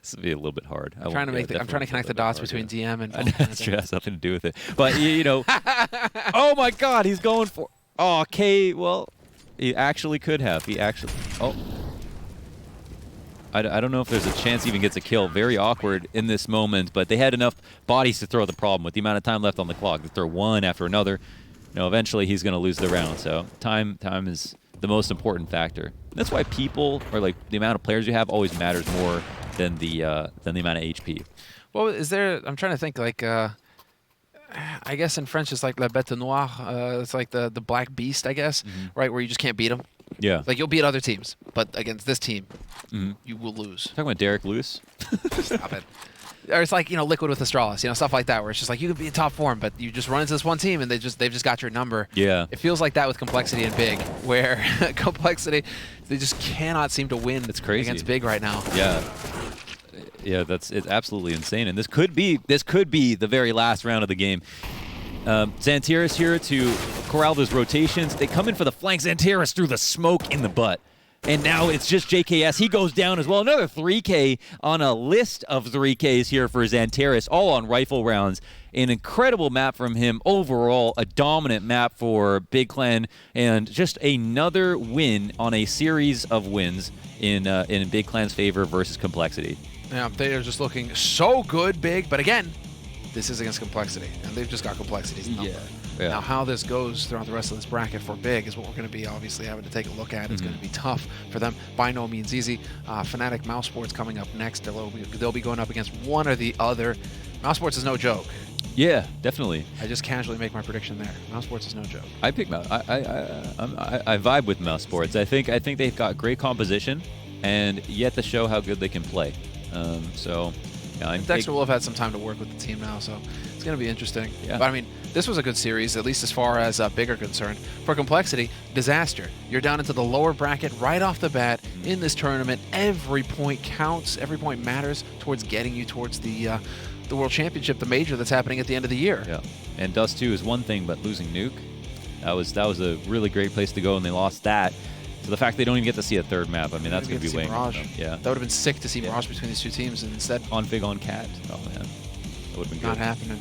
This would be a little bit hard. I'm trying to connect the dots between DM and bomb That's true. It has nothing to do with it. But, oh, my God, he's going for... Oh, K, well, he actually could have. Oh. I don't know if there's a chance he even gets a kill. Very awkward in this moment, but they had enough bodies to throw the problem with the amount of time left on the clock. They throw one after another. Eventually he's going to lose the round. So time is the most important factor. That's why people, or like the amount of players you have, always matters more than the amount of HP. Well, is there? I'm trying to think. Like, I guess in French it's like la bête noire. It's like the black beast, I guess, right? Where you just can't beat them. Yeah. Like you'll beat other teams, but against this team, you will lose. Talking about Derek Lewis. Stop it. Or it's like, Liquid with Astralis, stuff like that, where it's just like you could be in top form, but you just run into this one team and they've just got your number. Yeah. It feels like that with Complexity and Big, where Complexity, they just cannot seem to win. It's crazy against Big right now. Yeah. Yeah, it's absolutely insane, and this could be the very last round of the game. Xantiris here to corral those rotations. They come in for the flank. Xantiris threw the smoke in the butt. And now it's just JKS. He goes down as well. Another 3K on a list of 3Ks here for Xantiris, all on rifle rounds. An incredible map from him. Overall, a dominant map for Big Clan, and just another win on a series of wins in Big Clan's favor versus Complexity. Yeah, they are just looking so good, Big. But again, this is against Complexity, and they've just got Complexity's number. Yeah. Now, how this goes throughout the rest of this bracket for Big is what we're going to be obviously having to take a look at. It's going to be tough for them. By no means easy. Fnatic Mouse Sports coming up next. They'll be going up against one or the other. Mouse Sports is no joke. Yeah, definitely. I just casually make my prediction there. Mouse Sports is no joke. I pick Mouse. I vibe with Mouse Sports. I think they've got great composition, and yet to show how good they can play. Dexter will have had some time to work with the team now, so it's going to be interesting. Yeah. But I mean, this was a good series, at least as far as Big are concerned. For Complexity, disaster. You're down into the lower bracket right off the bat in this tournament. Every point counts. Every point matters towards getting you towards the World Championship, the major that's happening at the end of the year. Yeah. And Dust2 is one thing, but losing Nuke, that was a really great place to go, and they lost that. So the fact they don't even get to see a third map, I mean, that's going to be weighing on them. Yeah. That would have been sick to see Mirage between these two teams, and instead... On Fig on Cat. Oh, man. That would have been good. Not happening.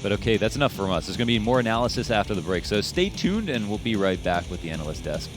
But okay, that's enough from us. There's going to be more analysis after the break, so stay tuned, and we'll be right back with the Analyst Desk.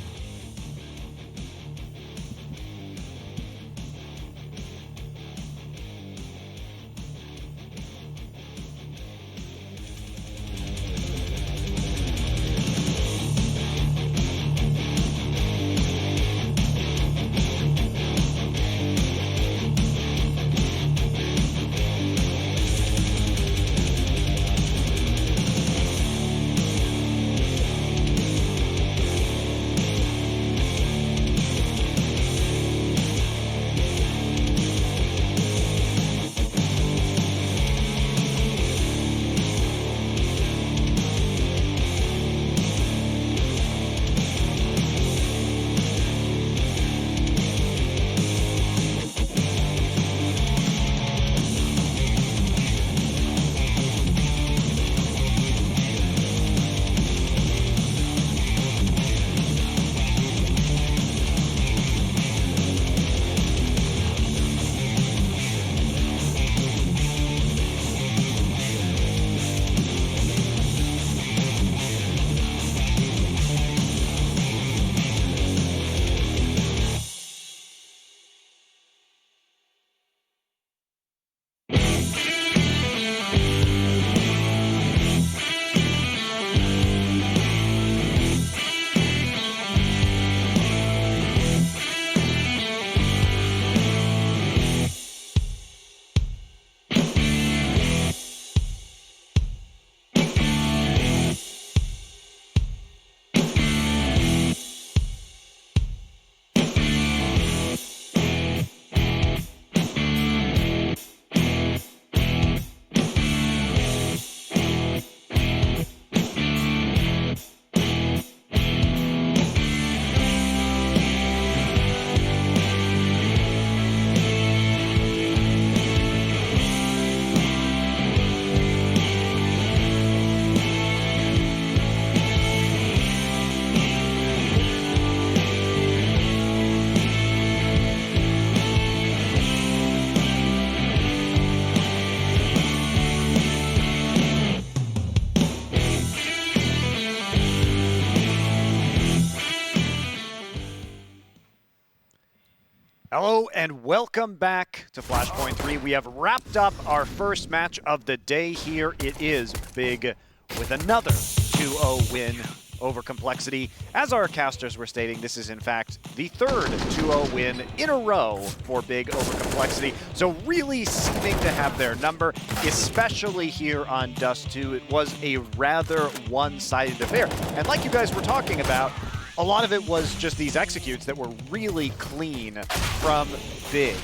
Hello and welcome back to Flashpoint 3. We have wrapped up our first match of the day here. It is Big with another 2-0 win over Complexity. As our casters were stating, this is in fact the third 2-0 win in a row for Big over Complexity. So really seeming to have their number, especially here on Dust2. It was a rather one-sided affair. And like you guys were talking about, a lot of it was just these executes that were really clean from Big.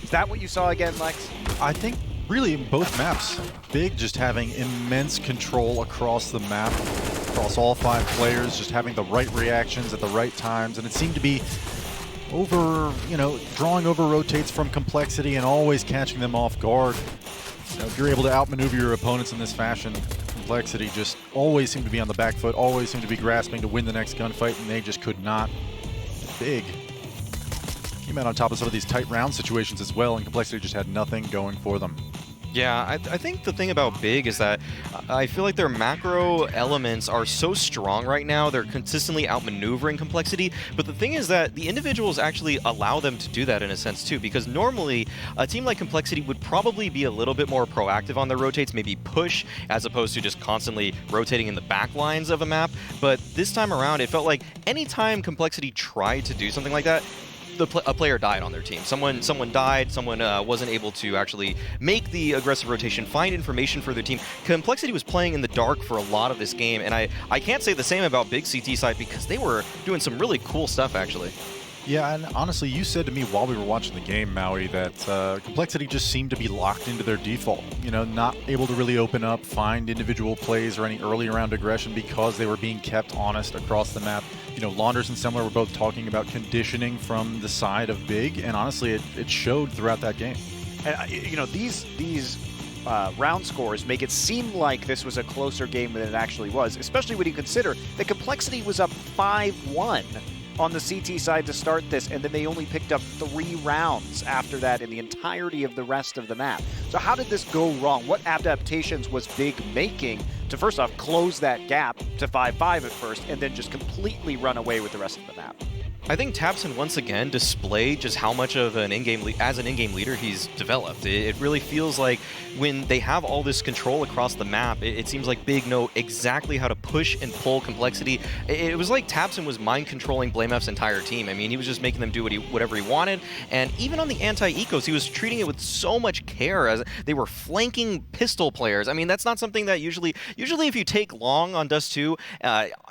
Is that what you saw again, Lex? I think really in both maps, Big just having immense control across the map, across all 5 players, just having the right reactions at the right times, and it seemed to be drawing over rotates from Complexity and always catching them off guard. If you're able to outmaneuver your opponents in this fashion, Complexity just always seemed to be on the back foot, always seemed to be grasping to win the next gunfight, and they just could not. Big came out on top of some of these tight round situations as well, and Complexity just had nothing going for them. Yeah, I think the thing about Big is that I feel like their macro elements are so strong right now. They're consistently outmaneuvering Complexity, but the thing is that the individuals actually allow them to do that in a sense too, because normally a team like Complexity would probably be a little bit more proactive on their rotates, maybe push, as opposed to just constantly rotating in the back lines of a map. But this time around, it felt like anytime Complexity tried to do something like that, a player died on their team. Someone died, someone wasn't able to actually make the aggressive rotation, find information for their team. Complexity was playing in the dark for a lot of this game, and I can't say the same about Big CT side because they were doing some really cool stuff, actually. Yeah, and honestly, you said to me while we were watching the game, Maui, that Complexity just seemed to be locked into their default. Not able to really open up, find individual plays or any early round aggression because they were being kept honest across the map. Launders and Semler were both talking about conditioning from the side of Big, and honestly, it showed throughout that game. And these round scores make it seem like this was a closer game than it actually was, especially when you consider that Complexity was up 5-1 on the CT side to start this, and then they only picked up 3 rounds after that in the entirety of the rest of the map. So how did this go wrong? What adaptations was Big making to, first off, close that gap to 5-5 at first, and then just completely run away with the rest of the map? I think Tabson once again displayed just how much of an in-game leader he's developed. It really feels like when they have all this control across the map, it seems like Big know exactly how to push and pull Complexity. It was like Tabson was mind controlling BlameF's entire team. I mean, he was just making them do whatever he wanted, and even on the anti-ecos, he was treating it with so much care as they were flanking pistol players. I mean, that's not something that usually if you take long on Dust2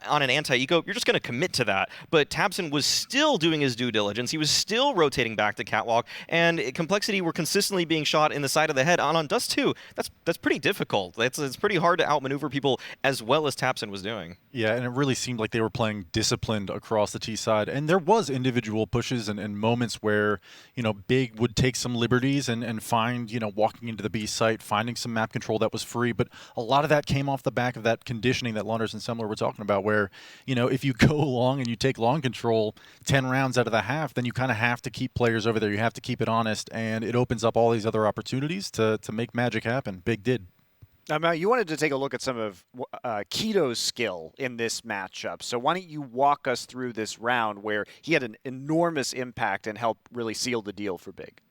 on an anti-eco, you're just going to commit to that. But Tabson was still doing his due diligence. He was still rotating back to Catwalk, and Complexity were consistently being shot in the side of the head on Dust2. That's pretty difficult. It's pretty hard to outmaneuver people as well as Tabson was doing. Yeah, and it really seemed like they were playing disciplined across the T side, and there was individual pushes and moments where, Big would take some liberties and find, walking into the B site, finding some map control that was free, but a lot of that came off the back of that conditioning that Launders and Semler were talking about, where, if you go long and you take long control 10 rounds out of the half, then you kind of have to keep players over there. You have to keep it honest, and it opens up all these other opportunities to make magic happen. Big did. Now, you wanted to take a look at some of Keto's skill in this matchup. So why don't you walk us through this round where he had an enormous impact and helped really seal the deal for Big?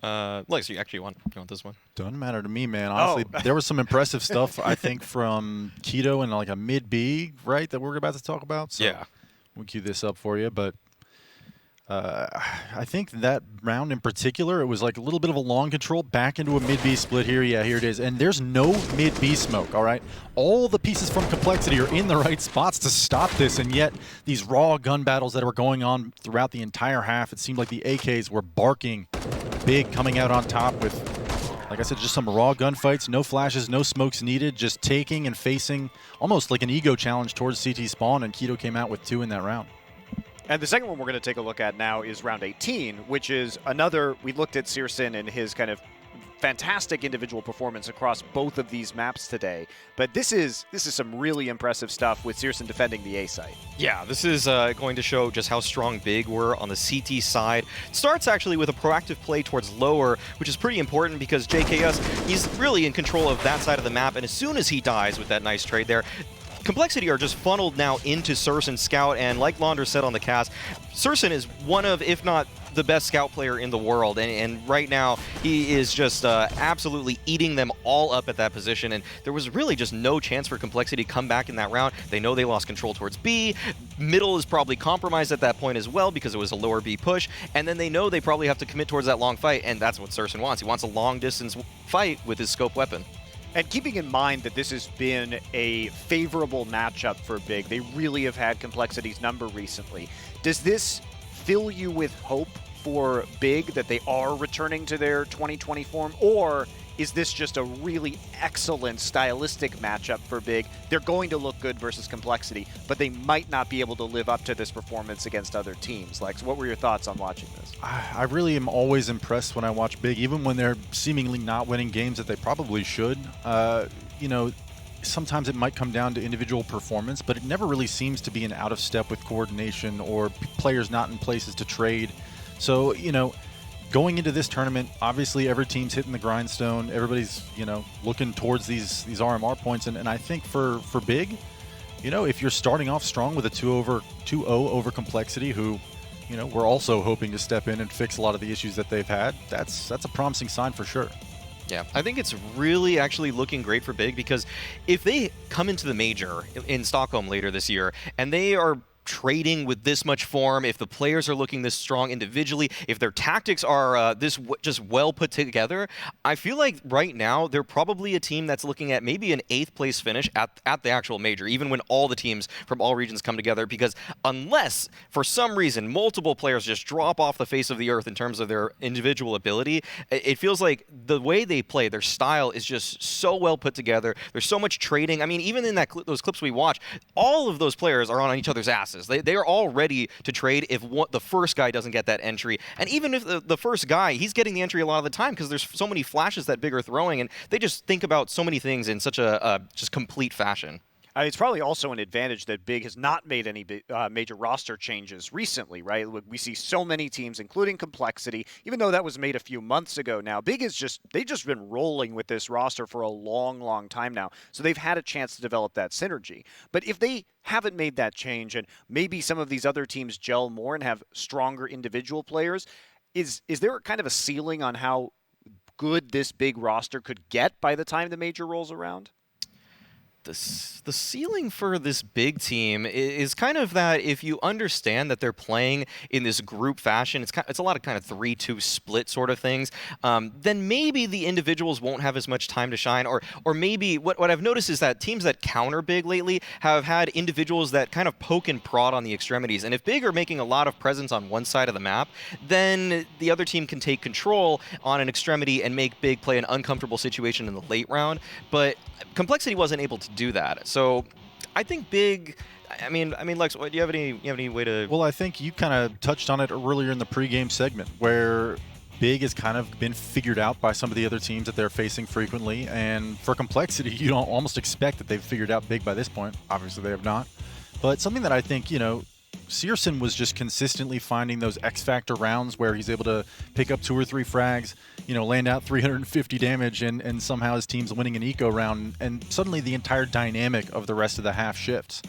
Lex, you want this one? Doesn't matter to me, man. Honestly, there was some impressive stuff, I think, from Keto in like a mid-B, right, that we're about to talk about. So yeah. We'll cue this up for you, but I think that round in particular, it was like a little bit of a long control back into a mid-B split here. Yeah, here it is. And there's no mid-B smoke, all right? All the pieces from Complexity are in the right spots to stop this, and yet these raw gun battles that were going on throughout the entire half, it seemed like the AKs were barking. Big coming out on top with, like I said, just some raw gunfights, no flashes, no smokes needed, just taking and facing almost like an ego challenge towards CT spawn, and Keto came out with 2 in that round. And the second one we're going to take a look at now is round 18, which is another, we looked at Searson and his kind of fantastic individual performance across both of these maps today. But this is some really impressive stuff with Searson defending the A site. Yeah, this is going to show just how strong Big were on the CT side. It starts actually with a proactive play towards lower, which is pretty important because JKS, he's really in control of that side of the map, and as soon as he dies with that nice trade there, Complexity are just funneled now into Surson and Scout, and like Launder said on the cast, Surson is one of, if not the best Scout player in the world, and right now he is just absolutely eating them all up at that position, and there was really just no chance for Complexity to come back in that round. They know they lost control towards B. Middle is probably compromised at that point as well because it was a lower B push, and then they know they probably have to commit towards that long fight, and that's what Surson wants. He wants a long distance fight with his scope weapon. And keeping in mind that this has been a favorable matchup for Big, they really have had Complexity's number recently. Does this fill you with hope for Big that they are returning to their 2020 form? Or is this just a really excellent stylistic matchup for Big? They're going to look good versus Complexity, but they might not be able to live up to this performance against other teams. Lex, what were your thoughts on watching this? I really am always impressed when I watch Big, even when they're seemingly not winning games that they probably should. You know, sometimes it might come down to individual performance, but it never really seems to be an out of step with coordination or players not in places to trade. So, you know, going into this tournament, obviously every team's hitting the grindstone. Everybody's, you know, looking towards these RMR points, and I think for Big, you know, if you're starting off strong with a 2-0 over Complexity, who, you know, we're also hoping to step in and fix a lot of the issues that they've had, that's a promising sign for sure. Yeah, I think it's really actually looking great for Big, because if they come into the major in Stockholm later this year and they are trading with this much form, if the players are looking this strong individually, if their tactics are just well put together, I feel like right now they're probably a team that's looking at maybe an 8th place finish at the actual major, even when all the teams from all regions come together, because unless for some reason multiple players just drop off the face of the earth in terms of their individual ability, it feels like the way they play, their style is just so well put together. There's so much trading. I mean, even in those clips we watch, all of those players are on each other's asses. They are all ready to trade if the first guy doesn't get that entry. And even if the first guy, he's getting the entry a lot of the time because there's so many flashes that Big are throwing, and they just think about so many things in such a just complete fashion. It's probably also an advantage that Big has not made any major roster changes recently, right? We see so many teams, including Complexity, even though that was made a few months ago now. Big is they've just been rolling with this roster for a long, long time now. So they've had a chance to develop that synergy. But if they haven't made that change and maybe some of these other teams gel more and have stronger individual players, is there kind of a ceiling on how good this Big roster could get by the time the major rolls around? The ceiling for this Big team is kind of that if you understand that they're playing in this group fashion, it's a lot of kind of 3-2 split sort of things, then maybe the individuals won't have as much time to shine, or maybe what I've noticed is that teams that counter Big lately have had individuals that kind of poke and prod on the extremities, and if Big are making a lot of presence on one side of the map, then the other team can take control on an extremity and make Big play an uncomfortable situation in the late round, but Complexity wasn't able to do that. So I think Big, I mean, Lex, do you have any way to? Well, I think you kind of touched on it earlier in the pregame segment, where Big has kind of been figured out by some of the other teams that they're facing frequently, and for Complexity, you don't almost expect that they've figured out Big by this point. Obviously, they have not. But something that I think, you know, Searson was just consistently finding those X-Factor rounds where he's able to pick up 2 or 3 frags, you know, land out 350 damage, and somehow his team's winning an eco round, and suddenly the entire dynamic of the rest of the half shifts.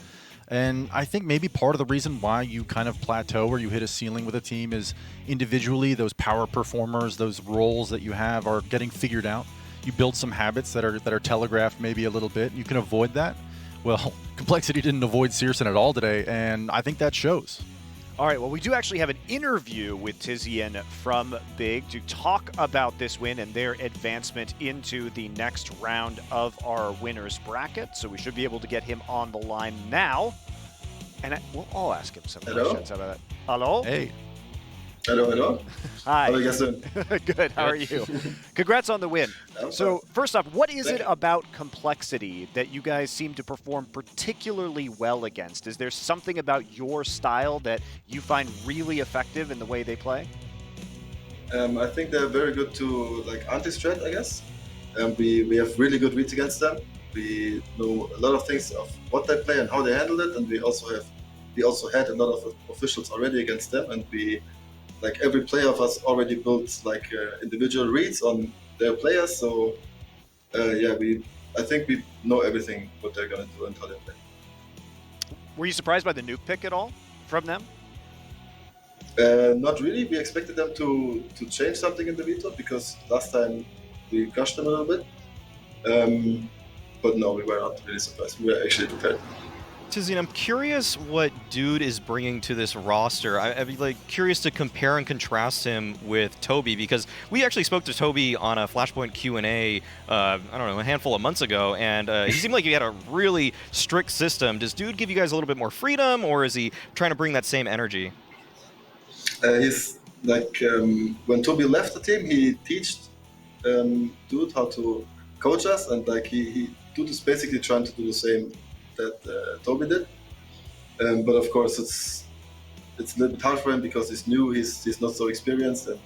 And I think maybe part of the reason why you kind of plateau or you hit a ceiling with a team is individually those power performers, those roles that you have are getting figured out. You build some habits that are telegraphed maybe a little bit. You can avoid that. Well, Complexity didn't avoid Searson at all today, and I think that shows. All right, well, we do actually have an interview with Tizian from Big to talk about this win and their advancement into the next round of our winners bracket. So we should be able to get him on the line now. And I'll ask him some questions about that. Hello? Hey. Hello. Hi. How are you guys doing? Good. How are you? Congrats on the win. So first off, what is it about Complexity that you guys seem to perform particularly well against? Is there something about your style that you find really effective in the way they play? I think they're very good to anti-strat, I guess. We have really good reads against them. We know a lot of things of what they play and how they handle it, and we also had a lot of officials already against them, and every player of us already built individual reads on their players. So I think we know everything what they're gonna do and how they play. Were you surprised by the nuke pick at all from them? Not really. We expected them to change something in the veto because last time we gushed them a little bit. But no, we were not really surprised. We were actually prepared. Tizian, I'm curious what Dude is bringing to this roster. I'd be like curious to compare and contrast him with Toby, because we actually spoke to Toby on a Flashpoint Q&A, I don't know, a handful of months ago, and he seemed like he had a really strict system. Does Dude give you guys a little bit more freedom, or is he trying to bring that same energy? He's like when Toby left the team, he taught Dude how to coach us, and like Dude is basically trying to do the same that Toby did. But of course, it's a little bit hard for him because he's new. He's not so experienced, and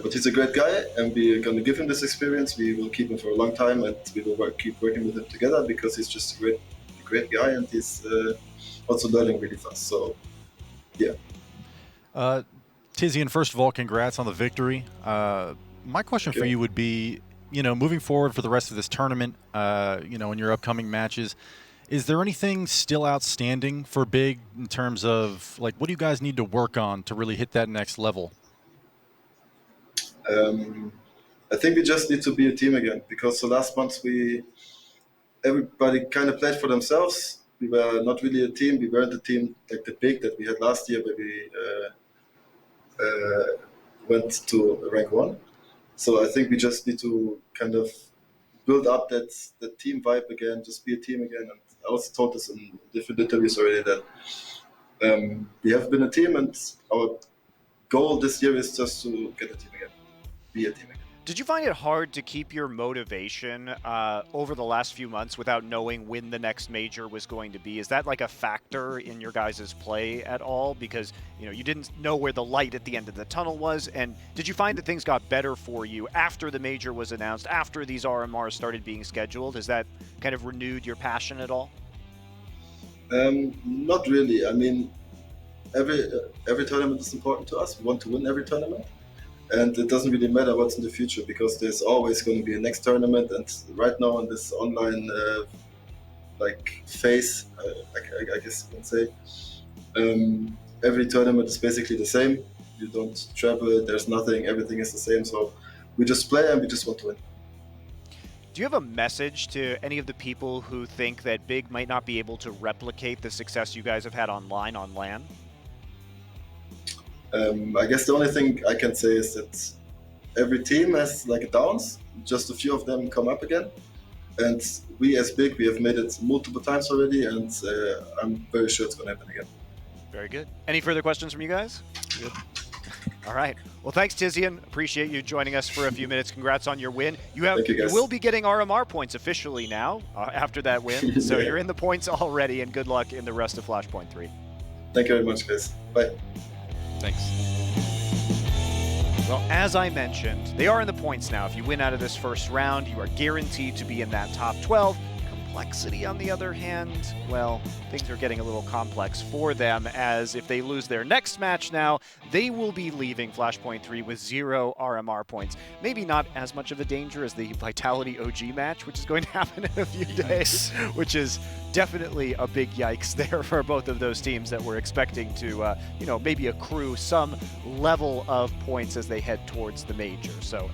but he's a great guy, and we're going to give him this experience. We will keep him for a long time, and we will keep working with him together because he's just a great guy, and he's also learning really fast. So, yeah. Tizian, first of all, congrats on the victory. My question for you would be, moving forward for the rest of this tournament, in your upcoming matches, is there anything still outstanding for Big in terms of, like, what do you guys need to work on to really hit that next level? I think we just need to be a team again, because the last months everybody kind of played for themselves. We were not really a team. We weren't a team like the Big that we had last year, where we went to rank 1. So I think we just need to kind of build up that team vibe again, just be a team again. And I also told this in different interviews already that we have been a team, and our goal this year is just to get a team again, be a team again. Did you find it hard to keep your motivation over the last few months without knowing when the next major was going to be? Is that like a factor in your guys' play at all? Because you didn't know where the light at the end of the tunnel was. And did you find that things got better for you after the major was announced, after these RMRs started being scheduled? Has that kind of renewed your passion at all? Not really. I mean, every tournament is important to us. We want to win every tournament. And it doesn't really matter what's in the future, because there's always going to be a next tournament. And right now in this online phase, I guess you can say, every tournament is basically the same. You don't travel, there's nothing, everything is the same. So we just play and we just want to win. Do you have a message to any of the people who think that Big might not be able to replicate the success you guys have had online on LAN? I guess the only thing I can say is that every team has like downs, just a few of them come up again. And we as Big, we have made it multiple times already, and I'm very sure it's going to happen again. Very good. Any further questions from you guys? Good. All right. Well, thanks, Tizian. Appreciate you joining us for a few minutes. Congrats on your win. Thank you, guys. You will be getting RMR points officially now after that win. So you're in the points already, and good luck in the rest of Flashpoint 3. Thank you very much, guys. Bye. Thanks. Well, as I mentioned, they are in the points now. If you win out of this first round, you are guaranteed to be in that top 12. Complexity, on the other hand, well, things are getting a little complex for them, as if they lose their next match now, they will be leaving Flashpoint 3 with 0 RMR points. Maybe not as much of a danger as the Vitality OG match, which is going to happen in a few days, which is definitely a big yikes there for both of those teams that were expecting to, maybe accrue some level of points as they head towards the major. So.